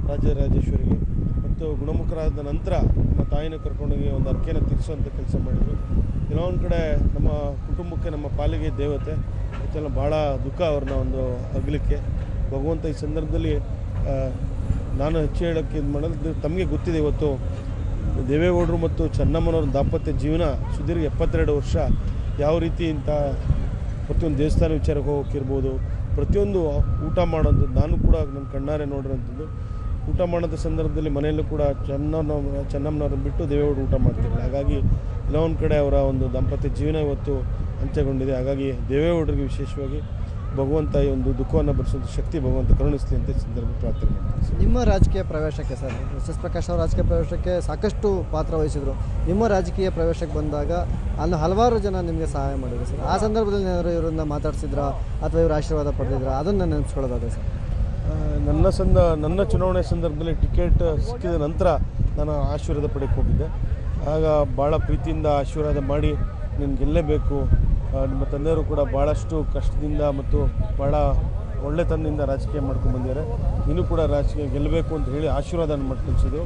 ರಾಜರಾಜೇಶ್ವರಿಗೆ ಮತ್ತು ಗುಣಮುಖರಾದ ನಂತರ ನಮ್ಮ ತಾಯಿನ ಕರ್ಕೊಂಡೋಗಿ ಒಂದು ಹರಕೆಯನ್ನು ತೀರಿಸುವಂಥ ಕೆಲಸ ಮಾಡಿದರು. ಕೆಲವೊಂದು ಕಡೆ ನಮ್ಮ ಕುಟುಂಬಕ್ಕೆ, ನಮ್ಮ ಪಾಲಿಗೆ ದೇವತೆ ಮತ್ತೆಲ್ಲ ಭಾಳ ದುಃಖ ಅವ್ರನ್ನ ಒಂದು ಅಗಲಿಕ್ಕೆ. ಭಗವಂತ ಈ ಸಂದರ್ಭದಲ್ಲಿ ನಾನು ಹೆಚ್ಚು ಹೇಳೋಕ್ಕೆ ಇದು ಮಾಡೋದು, ತಮಗೆ ಗೊತ್ತಿದೆ ಇವತ್ತು ದೇವೇಗೌಡರು ಮತ್ತು ಚೆನ್ನಮ್ಮನವ್ರ ದಾಂಪತ್ಯ ಜೀವನ ಸುದೀರ್ಘ 72 ವರ್ಷ ಯಾವ ರೀತಿ ಇಂಥ ಪ್ರತಿಯೊಂದು ದೇವಸ್ಥಾನ ವಿಚಾರಕ್ಕೆ ಹೋಗೋಕ್ಕಿರ್ಬೋದು, ಪ್ರತಿಯೊಂದು ಊಟ ಮಾಡೋಂಥದ್ದು ನಾನು ಕೂಡ ನನ್ನ ಕಣ್ಣಾರೆ ನೋಡಿರೋಂಥದ್ದು. ಊಟ ಮಾಡೋಂಥ ಸಂದರ್ಭದಲ್ಲಿ ಮನೆಯಲ್ಲೂ ಕೂಡ ಚೆನ್ನಮ್ಮನವ್ರನ್ನ ಬಿಟ್ಟು ದೇವೇಗೌಡರು ಊಟ ಮಾಡ್ತಿರಲಿಲ್ಲ. ಹಾಗಾಗಿ ಎಲ್ಲ ಒಂದು ಕಡೆ ಅವರ ಒಂದು ದಾಂಪತ್ಯ ಜೀವನ ಇವತ್ತು ಅಂತ್ಯಗೊಂಡಿದೆ. ಹಾಗಾಗಿ ದೇವೇಗೌಡರಿಗೆ ವಿಶೇಷವಾಗಿ ಭಗವಂತ ಈ ಒಂದು ದುಃಖವನ್ನು ಭರಿಸುವಂಥ ಶಕ್ತಿ ಭಗವಂತ ಕರುಣಿಸಲಿ ಅಂತ ಸಂದರ್ಭ ಪ್ರಾರ್ಥನೆ ಮಾಡ್ತೀನಿ. ನಿಮ್ಮ ರಾಜಕೀಯ ಪ್ರವೇಶಕ್ಕೆ ಸರ್, ಎಚ್ ಎಸ್ ಪ್ರಕಾಶ್ ಅವರ ರಾಜಕೀಯ ಪ್ರವೇಶಕ್ಕೆ ಸಾಕಷ್ಟು ಪಾತ್ರ ವಹಿಸಿದರು. ನಿಮ್ಮ ರಾಜಕೀಯ ಪ್ರವೇಶಕ್ಕೆ ಬಂದಾಗ ಅಲ್ಲಿ ಹಲವಾರು ಜನ ನಿಮಗೆ ಸಹಾಯ ಮಾಡಿದ್ರು ಸರ್. ಆ ಸಂದರ್ಭದಲ್ಲಿ ಏನಾದರೂ ಇವರನ್ನ ಮಾತಾಡ್ಸಿದ್ರಾ ಅಥವಾ ಇವರು ಆಶೀರ್ವಾದ ಪಡೆದಿದ್ರಾ, ಅದನ್ನು ನೆನೆಸ್ಕೊಳ್ಳೋದಾದ್ರೆ ಸರ್? ನನ್ನ ಚುನಾವಣೆ ಸಂದರ್ಭದಲ್ಲಿ ಟಿಕೆಟ್ ಸಿಕ್ಕಿದ ನಂತರ ನಾನು ಆಶೀರ್ವಾದ ಪಡೆಯಕ್ಕೆ ಹೋಗಿದ್ದೆ. ಆಗ ಭಾಳ ಪ್ರೀತಿಯಿಂದ ಆಶೀರ್ವಾದ ಮಾಡಿ ನೀನು ಗೆಲ್ಲಲೇಬೇಕು, ನಿಮ್ಮ ತಂದೆಯವರು ಕೂಡ ಭಾಳಷ್ಟು ಕಷ್ಟದಿಂದ ಮತ್ತು ಭಾಳ ಒಳ್ಳೆತನದಿಂದ ರಾಜಕೀಯ ಮಾಡ್ಕೊಂಡು ಬಂದಿದ್ದಾರೆ, ನೀನು ಕೂಡ ರಾಜಕೀಯ ಗೆಲ್ಲಬೇಕು ಅಂತ ಹೇಳಿ ಆಶೀರ್ವಾದ ಮಾಡಿ ಕಳಿಸಿದ್ರು.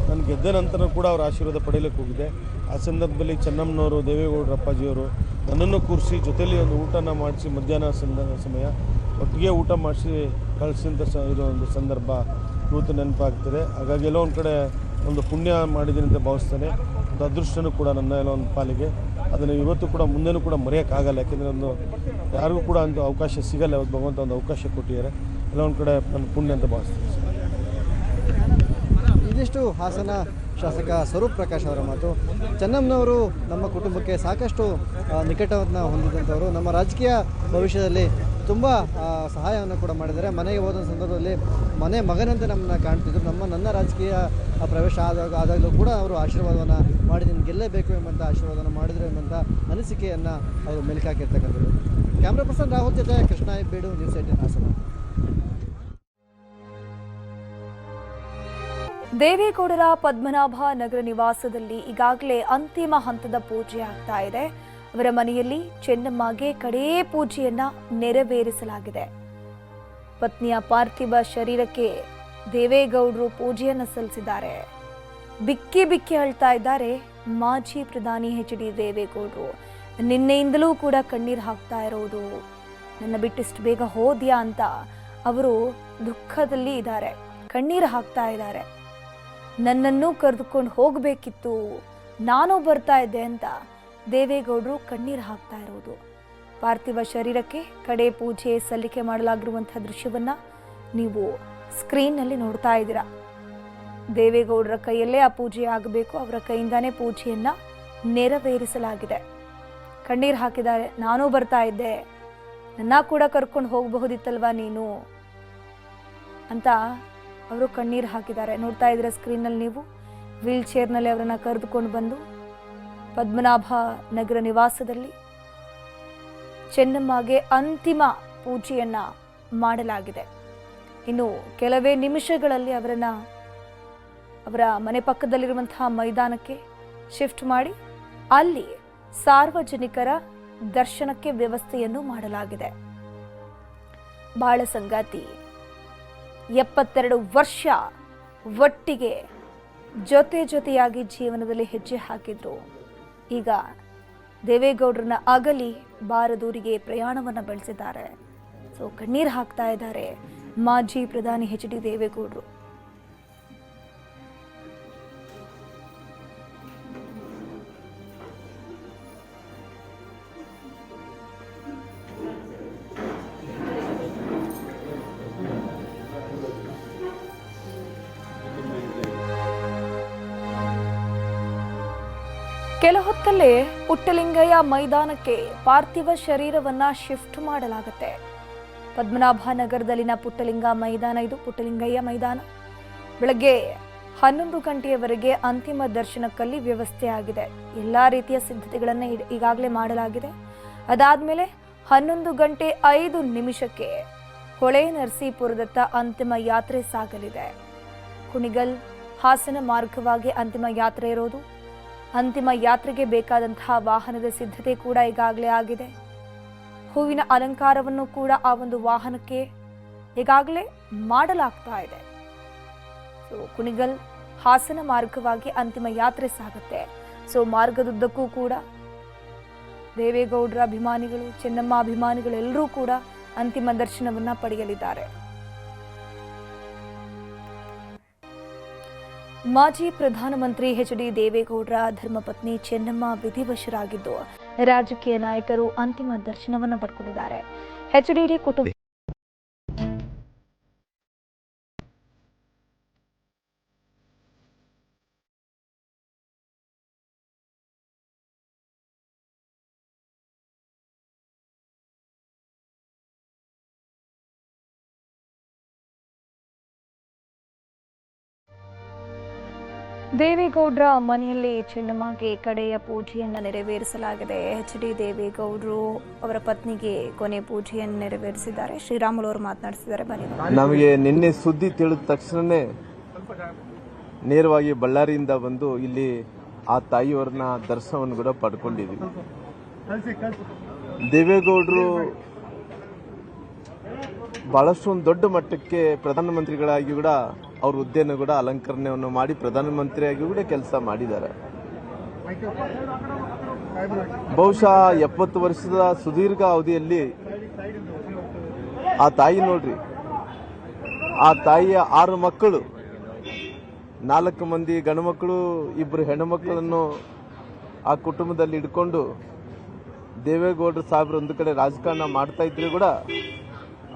ನಾನು ಗೆದ್ದ ನಂತರ ಕೂಡ ಅವ್ರ ಆಶೀರ್ವಾದ ಪಡೆಯಲಿಕ್ಕೆ ಹೋಗಿದ್ದೆ. ಆ ಸಂದರ್ಭದಲ್ಲಿ ಚೆನ್ನಮ್ಮನವರು, ದೇವೇಗೌಡರ ಅಪ್ಪಾಜಿಯವರು ನನ್ನನ್ನು ಕೂರಿಸಿ ಜೊತೆಯಲ್ಲಿ ಒಂದು ಊಟನ ಮಾಡಿಸಿ ಮಧ್ಯಾಹ್ನ ಸಮಯ ಒಟ್ಟಿಗೆ ಊಟ ಮಾಡಿಸಿ ಕಳಿಸಿದಂಥ ಇರೋ ಒಂದು ಸಂದರ್ಭ ಇವತ್ತು ನೆನಪಾಗ್ತದೆ. ಹಾಗಾಗಿ ಎಲ್ಲೋ ಒಂದು ಕಡೆ ಒಂದು ಪುಣ್ಯ ಮಾಡಿದ್ದೀನಿ ಅಂತ ಭಾವಿಸ್ತೇನೆ. ಒಂದು ಅದೃಷ್ಟನೂ ಕೂಡ ನನ್ನ ಎಲ್ಲ ಒಂದು ಪಾಲಿಗೆ. ಅದನ್ನು ಇವತ್ತು ಕೂಡ ಮುಂದೆನೂ ಕೂಡ ಮರೆಯೋಕ್ಕಾಗಲ್ಲ. ಯಾಕೆಂದರೆ ಒಂದು ಯಾರಿಗೂ ಕೂಡ ಒಂದು ಅವಕಾಶ ಸಿಗಲ್ಲ. ಇವತ್ತು ಭಗವಂತ ಒಂದು ಅವಕಾಶ ಕೊಟ್ಟಿದ್ದಾರೆ. ಎಲ್ಲ ಒಂದು ಕಡೆ ನನ್ನ ಪುಣ್ಯ ಅಂತ ಭಾವಿಸ್ತೀನಿ. ಇದಿಷ್ಟು ಹಾಸನ ಶಾಸಕ ಸ್ವರೂಪ್ ಪ್ರಕಾಶ್ ಅವರ ಮಾತು. ಚೆನ್ನಮ್ಮನವರು ನಮ್ಮ ಕುಟುಂಬಕ್ಕೆ ಸಾಕಷ್ಟು ನಿಕಟವನ್ನು ಹೊಂದಿದಂಥವರು. ನಮ್ಮ ರಾಜಕೀಯ ಭವಿಷ್ಯದಲ್ಲಿ ತುಂಬ ಸಹಾಯವನ್ನು ಕೂಡ ಮಾಡಿದ್ದಾರೆ. ಮನೆಗೆ ಹೋದ ಸಂದರ್ಭದಲ್ಲಿ ಮನೆ ಮಗನಂತೆ ನಮ್ಮನ್ನು ಕಾಣ್ತಿದ್ರು. ನನ್ನ ರಾಜಕೀಯ ಪ್ರವೇಶ ಆದಾಗಲೂ ಕೂಡ ಅವರು ಆಶೀರ್ವಾದವನ್ನು ಮಾಡಿ ನೀನು ಗೆಲ್ಲಬೇಕು ಎಂಬಂಥ ಆಶೀರ್ವಾದವನ್ನು ಮಾಡಿದರು ಎಂಬಂಥ ಅನಿಸಿಕೆಯನ್ನು ಅವರು ಮೆಲುಕಾಕಿರ್ತಕ್ಕಂಥದ್ದು. ಕ್ಯಾಮ್ರಾ ಪರ್ಸನ್ ರಾಹುಲ್ ಜೊತೆ ಕೃಷ್ಣ ಹೆಬ್ಬೇಡು, ನ್ಯೂಸ್ 18 ಹಾಸನ. ದೇವೇಗೌಡರ ಪದ್ಮನಾಭ ನಗರ ನಿವಾಸದಲ್ಲಿ ಈಗಾಗಲೇ ಅಂತಿಮ ಹಂತದ ಪೂಜೆ ಆಗ್ತಾ ಇದೆ. ಅವರ ಮನೆಯಲ್ಲಿ ಚೆನ್ನಮ್ಮಗೆ ಕಡೇ ಪೂಜೆಯನ್ನ ನೆರವೇರಿಸಲಾಗಿದೆ. ಪತ್ನಿಯ ಪಾರ್ಥಿವ ಶರೀರಕ್ಕೆ ದೇವೇಗೌಡರು ಪೂಜೆಯನ್ನು ಸಲ್ಲಿಸಿದ್ದಾರೆ. ಬಿಕ್ಕಿ ಬಿಕ್ಕಿ ಅಳ್ತಾ ಇದ್ದಾರೆ ಮಾಜಿ ಪ್ರಧಾನಿ HD ದೇವೇಗೌಡರು. ನಿನ್ನೆಯಿಂದಲೂ ಕೂಡ ಕಣ್ಣೀರು ಹಾಕ್ತಾ ಇರೋದು, ನನ್ನ ಬಿಟ್ಟಿಷ್ಟು ಬೇಗ ಹೋದ್ಯಾ ಅಂತ ಅವರು ದುಃಖದಲ್ಲಿ ಇದ್ದಾರೆ, ಕಣ್ಣೀರು ಹಾಕ್ತಾ ಇದ್ದಾರೆ. ನನ್ನನ್ನು ಕರೆದುಕೊಂಡು ಹೋಗಬೇಕಿತ್ತು, ನಾನು ಬರ್ತಾ ಇದ್ದೆ ಅಂತ ದೇವೇಗೌಡರು ಕಣ್ಣೀರು ಹಾಕ್ತಾ ಇರೋದು. ಪಾರ್ಥಿವ ಶರೀರಕ್ಕೆ ಕಡೆ ಪೂಜೆ ಸಲ್ಲಿಕೆ ಮಾಡಲಾಗಿರುವಂತಹ ದೃಶ್ಯವನ್ನ ನೀವು ಸ್ಕ್ರೀನ್ನಲ್ಲಿ ನೋಡ್ತಾ ಇದ್ದೀರಾ. ದೇವೇಗೌಡರ ಕೈಯಲ್ಲೇ ಆ ಪೂಜೆ ಆಗಬೇಕು, ಅವರ ಕೈಯಿಂದಾನೇ ಪೂಜೆಯನ್ನ ನೆರವೇರಿಸಲಾಗಿದೆ. ಕಣ್ಣೀರು ಹಾಕಿದ್ದಾರೆ. ನಾನೂ ಬರ್ತಾ ಇದ್ದೆ, ನನ್ನ ಕೂಡ ಕರ್ಕೊಂಡು ಹೋಗಬಹುದಿತ್ತಲ್ವಾ ನೀನು ಅಂತ ಅವರು ಕಣ್ಣೀರು ಹಾಕಿದ್ದಾರೆ. ನೋಡ್ತಾ ಇದ್ರೆ ಸ್ಕ್ರೀನ್ನಲ್ಲಿ ನೀವು ವೀಲ್ ಚೇರ್ನಲ್ಲಿ ಅವರನ್ನ ಕರೆದುಕೊಂಡು ಬಂದು ಪದ್ಮನಾಭ ನಗರ ನಿವಾಸದಲ್ಲಿ ಚೆನ್ನಮ್ಮಗೆ ಅಂತಿಮ ಪೂಜೆಯನ್ನ ಮಾಡಲಾಗಿದೆ. ಇನ್ನು ಕೆಲವೇ ನಿಮಿಷಗಳಲ್ಲಿ ಅವರ ಮನೆ ಪಕ್ಕದಲ್ಲಿರುವಂತಹ ಮೈದಾನಕ್ಕೆ ಶಿಫ್ಟ್ ಮಾಡಿ ಅಲ್ಲಿ ಸಾರ್ವಜನಿಕರ ದರ್ಶನಕ್ಕೆ ವ್ಯವಸ್ಥೆಯನ್ನು ಮಾಡಲಾಗಿದೆ. ಬಾಳ ಸಂಗಾತಿ 72 ವರ್ಷ ಒಟ್ಟಿಗೆ ಜೊತೆಯಾಗಿ ಜೀವನದಲ್ಲಿ ಹೆಜ್ಜೆ ಹಾಕಿದ್ರು. ಈಗ ದೇವೇಗೌಡರನ್ನ ಅಗಲಿ ಬಾರದೂರಿಗೆ ಪ್ರಯಾಣವನ್ನ ಬೆಳೆಸಿದ್ದಾರೆ. ಸೊ ಕಣ್ಣೀರು ಹಾಕ್ತಾ ಇದ್ದಾರೆ ಮಾಜಿ ಪ್ರಧಾನಿ ಎಚ್ ಡಿ ದೇವೇಗೌಡರು. ಕೆಲ ಹೊತ್ತಲ್ಲೇ ಪುಟ್ಟಲಿಂಗಯ್ಯ ಮೈದಾನಕ್ಕೆ ಪಾರ್ಥಿವ ಶರೀರವನ್ನ ಶಿಫ್ಟ್ ಮಾಡಲಾಗುತ್ತೆ. ಪದ್ಮನಾಭ ನಗರದಲ್ಲಿನ ಪುಟ್ಟಲಿಂಗಯ್ಯ ಮೈದಾನ ಬೆಳಗ್ಗೆ 11 ಗಂಟೆಯವರೆಗೆ ಅಂತಿಮ ದರ್ಶನಕ್ಕಲ್ಲಿ ವ್ಯವಸ್ಥೆ ಆಗಿದೆ. ಎಲ್ಲಾ ರೀತಿಯ ಸಿದ್ಧತೆಗಳನ್ನು ಈಗಾಗಲೇ ಮಾಡಲಾಗಿದೆ. ಅದಾದ್ಮೇಲೆ 11 ಗಂಟೆ 5 ನಿಮಿಷಕ್ಕೆ ಹೊಳೆ ನರಸೀಪುರದತ್ತ ಅಂತಿಮ ಯಾತ್ರೆ ಸಾಗಲಿದೆ. ಕುಣಿಗಲ್ ಹಾಸನ ಮಾರ್ಗವಾಗಿ ಅಂತಿಮ ಯಾತ್ರೆ ಇರೋದು. ಅಂತಿಮ ಯಾತ್ರೆಗೆ ಬೇಕಾದಂತಹ ವಾಹನದ ಸಿದ್ಧತೆ ಕೂಡ ಈಗಾಗಲೇ ಆಗಿದೆ. ಹೂವಿನ ಅಲಂಕಾರವನ್ನು ಕೂಡ ಆ ಒಂದು ವಾಹನಕ್ಕೆ ಈಗಾಗಲೇ ಮಾಡಲಾಗ್ತಾ ಇದೆ. ಸೊ ಕುಣಿಗಲ್ ಹಾಸನ ಮಾರ್ಗವಾಗಿ ಅಂತಿಮ ಯಾತ್ರೆ ಸಾಗುತ್ತೆ. ಸೊ ಮಾರ್ಗದುದ್ದಕ್ಕೂ ಕೂಡ ದೇವೇಗೌಡರ ಅಭಿಮಾನಿಗಳು, ಚೆನ್ನಮ್ಮ ಅಭಿಮಾನಿಗಳು ಎಲ್ಲರೂ ಕೂಡ ಅಂತಿಮ ದರ್ಶನವನ್ನ ಪಡೆಯಲಿದ್ದಾರೆ. ಮಾಜಿ ಪ್ರಧಾನಮಂತ್ರಿ ಎಚ್ ಡಿ ದೇವೇಗೌಡರ ಧರ್ಮಪತ್ನಿ ಚೆನ್ನಮ್ಮ ವಿಧಿವಶರಾಗಿದ್ದು ರಾಜಕೀಯ ನಾಯಕರು ಅಂತಿಮ ದರ್ಶನವನ್ನು ಪಡೆದುಕೊಂಡಿದ್ದಾರೆ. ಎಚ್ಡಿಡಿ ಕುಟುಂಬ ದೇವೇಗೌಡರ ಮನೆಯಲ್ಲಿ ಚೆನ್ನಮ್ಮಗೆ ಕಡೆಯ ಪೂಜೆಯನ್ನು ನೆರವೇರಿಸಲಾಗಿದೆ. ಎಚ್ ಡಿ ದೇವೇಗೌಡರು ಅವರ ಪತ್ನಿಗೆ ಕೊನೆ ಪೂಜೆಯನ್ನು ನೆರವೇರಿಸಿದ್ದಾರೆ. ಶ್ರೀರಾಮುಲು ಅವರು ಮಾತನಾಡಿಸಿದ್ದಾರೆ. ಬನ್ನಿ. ನಮಗೆ ನಿನ್ನೆ ಸುದ್ದಿ ತಿಳಿದ ತಕ್ಷಣನೇ ನೇರವಾಗಿ ಬಳ್ಳಾರಿಯಿಂದ ಬಂದು ಇಲ್ಲಿ ಆ ತಾಯಿಯವರನ್ನ ದರ್ಶನವನ್ನು ಕೂಡ ಪಡ್ಕೊಂಡಿದ್ದೀವಿ. ದೇವೇಗೌಡರು ಬಹಳಷ್ಟು ಒಂದು ದೊಡ್ಡ ಮಟ್ಟಕ್ಕೆ ಪ್ರಧಾನಮಂತ್ರಿಗಳಾಗಿ ಕೂಡ ಅವ್ರ ಹುದ್ದೆಯನ್ನು ಕೂಡ ಅಲಂಕರಣೆಯನ್ನು ಮಾಡಿ ಪ್ರಧಾನಮಂತ್ರಿಯಾಗಿ ಕೂಡ ಕೆಲಸ ಮಾಡಿದ್ದಾರೆ. ಬಹುಶಃ 70 ವರ್ಷದ ಸುದೀರ್ಘ ಅವಧಿಯಲ್ಲಿ ಆ ತಾಯಿ ನೋಡ್ರಿ, ಆ ತಾಯಿಯ 6 ಮಕ್ಕಳು, 4 ಮಂದಿ ಗಂಡು ಮಕ್ಕಳು, 2 ಹೆಣ್ಣು ಮಕ್ಕಳನ್ನು ಆ ಕುಟುಂಬದಲ್ಲಿ ಇಟ್ಕೊಂಡು ದೇವೇಗೌಡರು ಸಾಹೇಬರು ಒಂದು ಕಡೆ ರಾಜಕಾರಣ ಮಾಡ್ತಾ ಇದ್ರು ಕೂಡ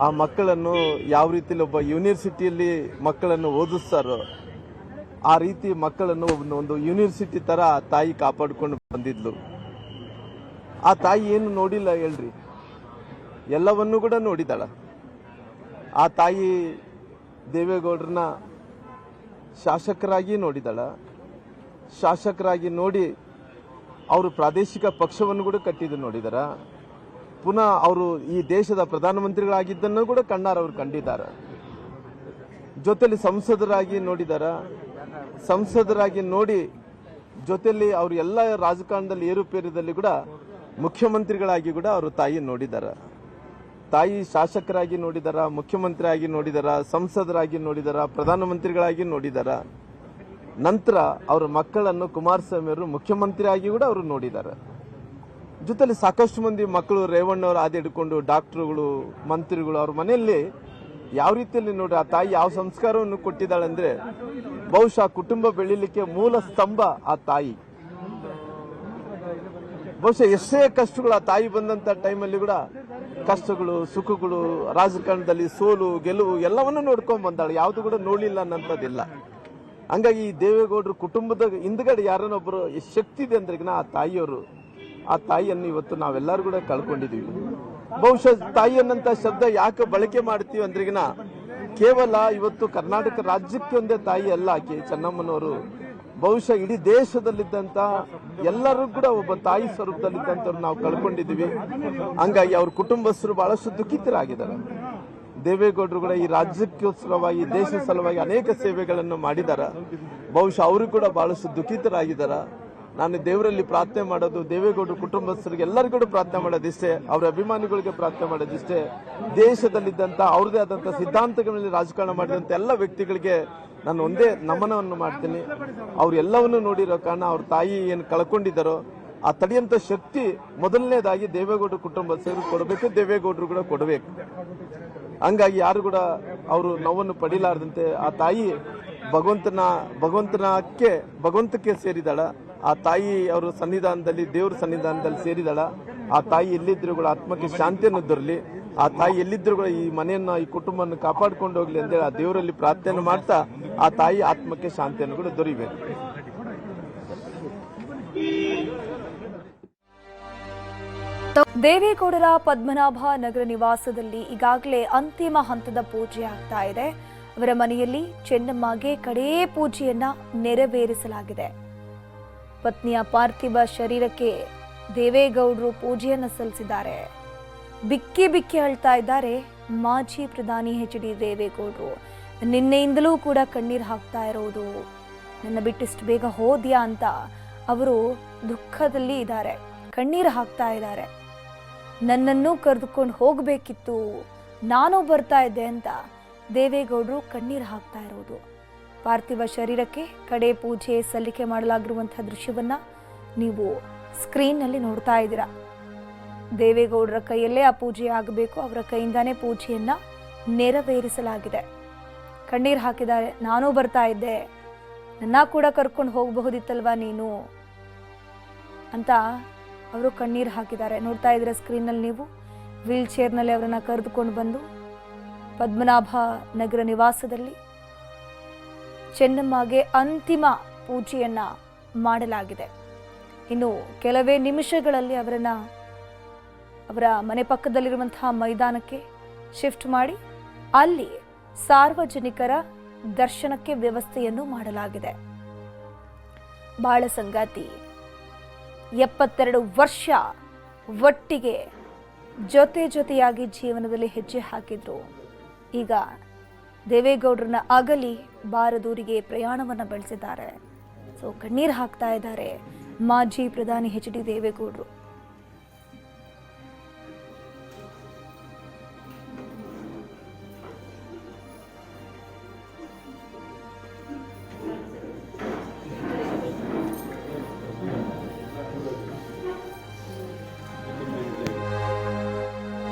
ಆ ಮಕ್ಕಳನ್ನು ಯಾವ ರೀತಿಯಲ್ಲಿ ಒಬ್ಬ ಯೂನಿವರ್ಸಿಟಿಯಲ್ಲಿ ಮಕ್ಕಳನ್ನು ಓದಿಸ್ತಾರೋ ಆ ರೀತಿ ಮಕ್ಕಳನ್ನು ಒಂದು ಯೂನಿವರ್ಸಿಟಿ ತರ ತಾಯಿ ಕಾಪಾಡಿಕೊಂಡು ಬಂದಿದ್ಲು. ಆ ತಾಯಿ ಏನು ನೋಡಿಲ್ಲ ಹೇಳ್ರಿ, ಎಲ್ಲವನ್ನೂ ಕೂಡ ನೋಡಿದಾಳ. ಆ ತಾಯಿ ದೇವೇಗೌಡರನ್ನ ಶಾಸಕರಾಗಿ ನೋಡಿದಾಳ. ಶಾಸಕರಾಗಿ ನೋಡಿ ಅವರು ಪ್ರಾದೇಶಿಕ ಪಕ್ಷವನ್ನು ಕೂಡ ಕಟ್ಟಿದ್ದು ನೋಡಿದಾರ. ಪುನಃ ಅವರು ಈ ದೇಶದ ಪ್ರಧಾನಮಂತ್ರಿಗಳಾಗಿದ್ದನ್ನು ಕೂಡ ಕಣ್ಣಾರವರು ಕಂಡಿದ್ದಾರೆ. ಜೊತೆಲಿ ಸಂಸದರಾಗಿ ನೋಡಿದಾರ. ಸಂಸದರಾಗಿ ನೋಡಿ ಜೊತೆಲಿ ಅವರು ಎಲ್ಲ ರಾಜಕಾರಣದಲ್ಲಿ ಏರುಪೇರದಲ್ಲಿ ಕೂಡ ಮುಖ್ಯಮಂತ್ರಿಗಳಾಗಿ ಕೂಡ ಅವರು ತಾಯಿ ನೋಡಿದಾರ. ತಾಯಿ ಶಾಸಕರಾಗಿ ನೋಡಿದಾರ, ಮುಖ್ಯಮಂತ್ರಿ ಆಗಿ ನೋಡಿದಾರ, ಸಂಸದರಾಗಿ ನೋಡಿದಾರ, ಪ್ರಧಾನಮಂತ್ರಿಗಳಾಗಿ ನೋಡಿದಾರ. ನಂತರ ಅವರ ಮಕ್ಕಳನ್ನು ಕುಮಾರಸ್ವಾಮಿ ಅವರು ಮುಖ್ಯಮಂತ್ರಿ ಆಗಿ ಕೂಡ ಅವರು ನೋಡಿದ್ದಾರೆ. ಜೊತೆಲಿ ಸಾಕಷ್ಟು ಮಂದಿ ಮಕ್ಕಳು ರೇವಣ್ಣವರು ಆದಿ ಹಿಡ್ಕೊಂಡು ಡಾಕ್ಟರ್ಗಳು, ಮಂತ್ರಿಗಳು ಅವ್ರ ಮನೆಯಲ್ಲಿ ಯಾವ ರೀತಿಯಲ್ಲಿ ನೋಡಿ ಆ ತಾಯಿ ಯಾವ ಸಂಸ್ಕಾರವನ್ನು ಕೊಟ್ಟಿದ್ದಾಳೆ ಅಂದ್ರೆ ಬಹುಶಃ ಕುಟುಂಬ ಬೆಳೀಲಿಕ್ಕೆ ಮೂಲ ಸ್ತಂಭ ಆ ತಾಯಿ. ಬಹುಶಃ ಎಷ್ಟೇ ಕಷ್ಟಗಳು ಆ ತಾಯಿ ಬಂದಂತ ಟೈಮಲ್ಲಿ ಕೂಡ ಕಷ್ಟಗಳು, ಸುಖಗಳು, ರಾಜಕಾರಣದಲ್ಲಿ ಸೋಲು ಗೆಲುವು ಎಲ್ಲವನ್ನೂ ನೋಡ್ಕೊಂಡ್ ಬಂದಾಳೆ. ಯಾವುದು ಕೂಡ ನೋಡ್ಲಿಲ್ಲ ಅನ್ನೋಂಥದ್ದಿಲ್ಲ. ಹಂಗಾಗಿ ಈ ದೇವೇಗೌಡರು ಕುಟುಂಬದ ಹಿಂದ್ಗಡೆ ಯಾರನ್ನೊಬ್ಬರು ಶಕ್ತಿ ಇದೆ ಅಂದ್ರೆ ಆ ತಾಯಿಯವರು, ಆ ತಾಯಿಯನ್ನು ಇವತ್ತು ನಾವೆಲ್ಲರೂ ಕೂಡ ಕಳ್ಕೊಂಡಿದೀವಿ. ಬಹುಶಃ ತಾಯಿಯನ್ನಂತ ಶಬ್ದ ಯಾಕೆ ಬಳಕೆ ಮಾಡ್ತೀವಿ ಅಂದ್ರಿಗಿನ ಕೇವಲ ಇವತ್ತು ಕರ್ನಾಟಕ ರಾಜ್ಯಕ್ಕೆ ಒಂದೇ ತಾಯಿ ಅಲ್ಲ ಆಕೆ ಚೆನ್ನಮ್ಮನವರು. ಬಹುಶಃ ಇಡೀ ದೇಶದಲ್ಲಿದ್ದಂತ ಎಲ್ಲರೂ ಕೂಡ ಒಬ್ಬ ತಾಯಿ ಸ್ವರೂಪದಲ್ಲಿದ್ದಂಥವ್ರು ನಾವು ಕಳ್ಕೊಂಡಿದ್ದೀವಿ. ಹಂಗಾಗಿ ಅವ್ರ ಕುಟುಂಬಸ್ಥರು ಬಹಳಷ್ಟು ದುಃಖಿತರಾಗಿದ್ದಾರೆ. ದೇವೇಗೌಡರು ಕೂಡ ಈ ರಾಜ್ಯಕ್ಕೋಸ್ಕರವಾಗಿ ದೇಶ ಸಲುವಾಗಿ ಅನೇಕ ಸೇವೆಗಳನ್ನು ಮಾಡಿದ್ದಾರೆ. ಬಹುಶಃ ಅವರು ಕೂಡ ಬಹಳಷ್ಟು ದುಃಖಿತರಾಗಿದ್ದಾರೆ. ನಾನು ದೇವರಲ್ಲಿ ಪ್ರಾರ್ಥನೆ ಮಾಡೋದು, ದೇವೇಗೌಡರು ಕುಟುಂಬಸ್ಥರಿಗೆ ಎಲ್ಲರಿಗೂ ಕೂಡ ಪ್ರಾರ್ಥನೆ ಮಾಡೋದಿಷ್ಟೇ, ಅವರ ಅಭಿಮಾನಿಗಳಿಗೆ ಪ್ರಾರ್ಥನೆ ಮಾಡೋದಿಷ್ಟೇ, ದೇಶದಲ್ಲಿದ್ದಂಥ ಅವ್ರದೇ ಆದಂಥ ಸಿದ್ಧಾಂತಗಳಲ್ಲಿ ರಾಜಕಾರಣ ಮಾಡಿದಂಥ ಎಲ್ಲ ವ್ಯಕ್ತಿಗಳಿಗೆ ನಾನು ಒಂದೇ ನಮನವನ್ನು ಮಾಡ್ತೀನಿ. ಅವ್ರೆಲ್ಲವನ್ನೂ ನೋಡಿರೋ ಕಾರಣ ಅವ್ರ ತಾಯಿ ಏನು ಕಳ್ಕೊಂಡಿದ್ದಾರೋ ಆ ತಡೆಯಂಥ ಶಕ್ತಿ ಮೊದಲನೇದಾಗಿ ದೇವೇಗೌಡರು ಕುಟುಂಬಸ್ಥರು ಕೊಡಬೇಕು, ದೇವೇಗೌಡರು ಕೂಡ ಕೊಡಬೇಕು. ಹಂಗಾಗಿ ಯಾರು ಕೂಡ ಅವರು ನೋವನ್ನು ಪಡಿಲಾರ್ದಂತೆ ಆ ತಾಯಿ ಭಗವಂತಕ್ಕೆ ಸೇರಿದಾಳ. ಆ ತಾಯಿ ಅವರ ಸನ್ನಿಧಾನದಲ್ಲಿ, ದೇವ್ರ ಸನ್ನಿಧಾನದಲ್ಲಿ ಸೇರಿದಾಳ. ಆ ತಾಯಿ ಎಲ್ಲಿದ್ರು ಕೂಡ ಆತ್ಮಕ್ಕೆ ಶಾಂತಿಯನ್ನು ದೊರಲಿ, ಆ ತಾಯಿ ಎಲ್ಲಿದ್ರು ಕೂಡ ಈ ಮನೆಯನ್ನ, ಈ ಕುಟುಂಬವನ್ನು ಕಾಪಾಡ್ಕೊಂಡು ಹೋಗ್ಲಿ ಅಂತೇಳಿ ಆ ದೇವರಲ್ಲಿ ಪ್ರಾರ್ಥನೆ ಮಾಡ್ತಾ ಆ ತಾಯಿ ಆತ್ಮಕ್ಕೆ ಶಾಂತಿಯನ್ನು ಕೂಡ ದೊರೀಬೇಕು. ದೇವೇಗೌಡರ ಪದ್ಮನಾಭ ನಗರ ನಿವಾಸದಲ್ಲಿ ಈಗಾಗಲೇ ಅಂತಿಮ ಹಂತದ ಪೂಜೆ ಆಗ್ತಾ ಇದೆ. ಅವರ ಮನೆಯಲ್ಲಿ ಚೆನ್ನಮ್ಮಗೆ ಕಡೇ ಪೂಜೆಯನ್ನ ನೆರವೇರಿಸಲಾಗಿದೆ. ಪತ್ನಿಯ ಪಾರ್ಥಿವ ಶರೀರಕ್ಕೆ ದೇವೇಗೌಡರು ಪೂಜೆಯನ್ನು ಸಲ್ಲಿಸಿದ್ದಾರೆ. ಬಿಕ್ಕಿ ಬಿಕ್ಕಿ ಅಳ್ತಾ ಇದ್ದಾರೆ ಮಾಜಿ ಪ್ರಧಾನಿ ಎಚ್.ಡಿ. ದೇವೇಗೌಡರು. ನಿನ್ನೆಯಿಂದಲೂ ಕೂಡ ಕಣ್ಣೀರು ಹಾಕ್ತಾ ಇರೋದು, ನನ್ನ ಬಿಟ್ಟಿಷ್ಟು ಬೇಗ ಹೋದ್ಯಾ ಅಂತ ಅವರು ದುಃಖದಲ್ಲಿ ಇದ್ದಾರೆ, ಕಣ್ಣೀರು ಹಾಕ್ತಾ ಇದ್ದಾರೆ. ನನ್ನನ್ನು ಕರೆದುಕೊಂಡು ಹೋಗಬೇಕಿತ್ತು, ನಾನು ಬರ್ತಾ ಇದ್ದೆ ಅಂತ ದೇವೇಗೌಡರು ಕಣ್ಣೀರು ಹಾಕ್ತಾ ಇರೋದು. ಪಾರ್ಥಿವ ಶರೀರಕ್ಕೆ ಕಡೆ ಪೂಜೆ ಸಲ್ಲಿಕೆ ಮಾಡಲಾಗಿರುವಂತಹ ದೃಶ್ಯವನ್ನ ನೀವು ಸ್ಕ್ರೀನ್ನಲ್ಲಿ ನೋಡ್ತಾ ಇದ್ದೀರಾ. ದೇವೇಗೌಡರ ಕೈಯಲ್ಲೇ ಆ ಪೂಜೆ ಆಗಬೇಕು, ಅವರ ಕೈಯಿಂದಾನೇ ಪೂಜೆಯನ್ನ ನೆರವೇರಿಸಲಾಗಿದೆ. ಕಣ್ಣೀರು ಹಾಕಿದ್ದಾರೆ, ನಾನು ಬರ್ತಾ ಇದ್ದೆ, ನನ್ನ ಕೂಡ ಕರ್ಕೊಂಡು ಹೋಗಬಹುದಿತ್ತಲ್ವಾ ನೀನು ಅಂತ ಅವರು ಕಣ್ಣೀರು ಹಾಕಿದ್ದಾರೆ. ನೋಡ್ತಾ ಇದ್ದೀರಾ ಸ್ಕ್ರೀನ್ನಲ್ಲಿ ನೀವು. ವೀಲ್ ಚೇರ್ನಲ್ಲಿ ಅವರನ್ನು ಕರೆದುಕೊಂಡು ಬಂದು ಪದ್ಮನಾಭ ನಗರ ನಿವಾಸದಲ್ಲಿ ಚೆನ್ನಮ್ಮಗೆ ಅಂತಿಮ ಪೂಜೆಯನ್ನ ಮಾಡಲಾಗಿದೆ. ಇನ್ನು ಕೆಲವೇ ನಿಮಿಷಗಳಲ್ಲಿ ಅವರ ಮನೆ ಪಕ್ಕದಲ್ಲಿರುವಂತಹ ಮೈದಾನಕ್ಕೆ ಶಿಫ್ಟ್ ಮಾಡಿ ಅಲ್ಲಿ ಸಾರ್ವಜನಿಕರ ದರ್ಶನಕ್ಕೆ ವ್ಯವಸ್ಥೆಯನ್ನು ಮಾಡಲಾಗಿದೆ. ಬಾಳ ಸಂಗಾತಿ 72 ವರ್ಷ ಒಟ್ಟಿಗೆ ಜೊತೆಯಾಗಿ ಜೀವನದಲ್ಲಿ ಹೆಜ್ಜೆ ಹಾಕಿದ್ರು. ಈಗ ದೇವೇಗೌಡರನ್ನ ಅಗಲಿ ಬಾರದೂರಿಗೆ ಪ್ರಯಾಣವನ್ನು ಬೆಳೆಸಿದ್ದಾರೆ. ಸೊ ಕಣ್ಣೀರು ಹಾಕ್ತಾ ಇದ್ದಾರೆ ಮಾಜಿ ಪ್ರಧಾನಿ ಎಚ್.ಡಿ. ದೇವೇಗೌಡರು.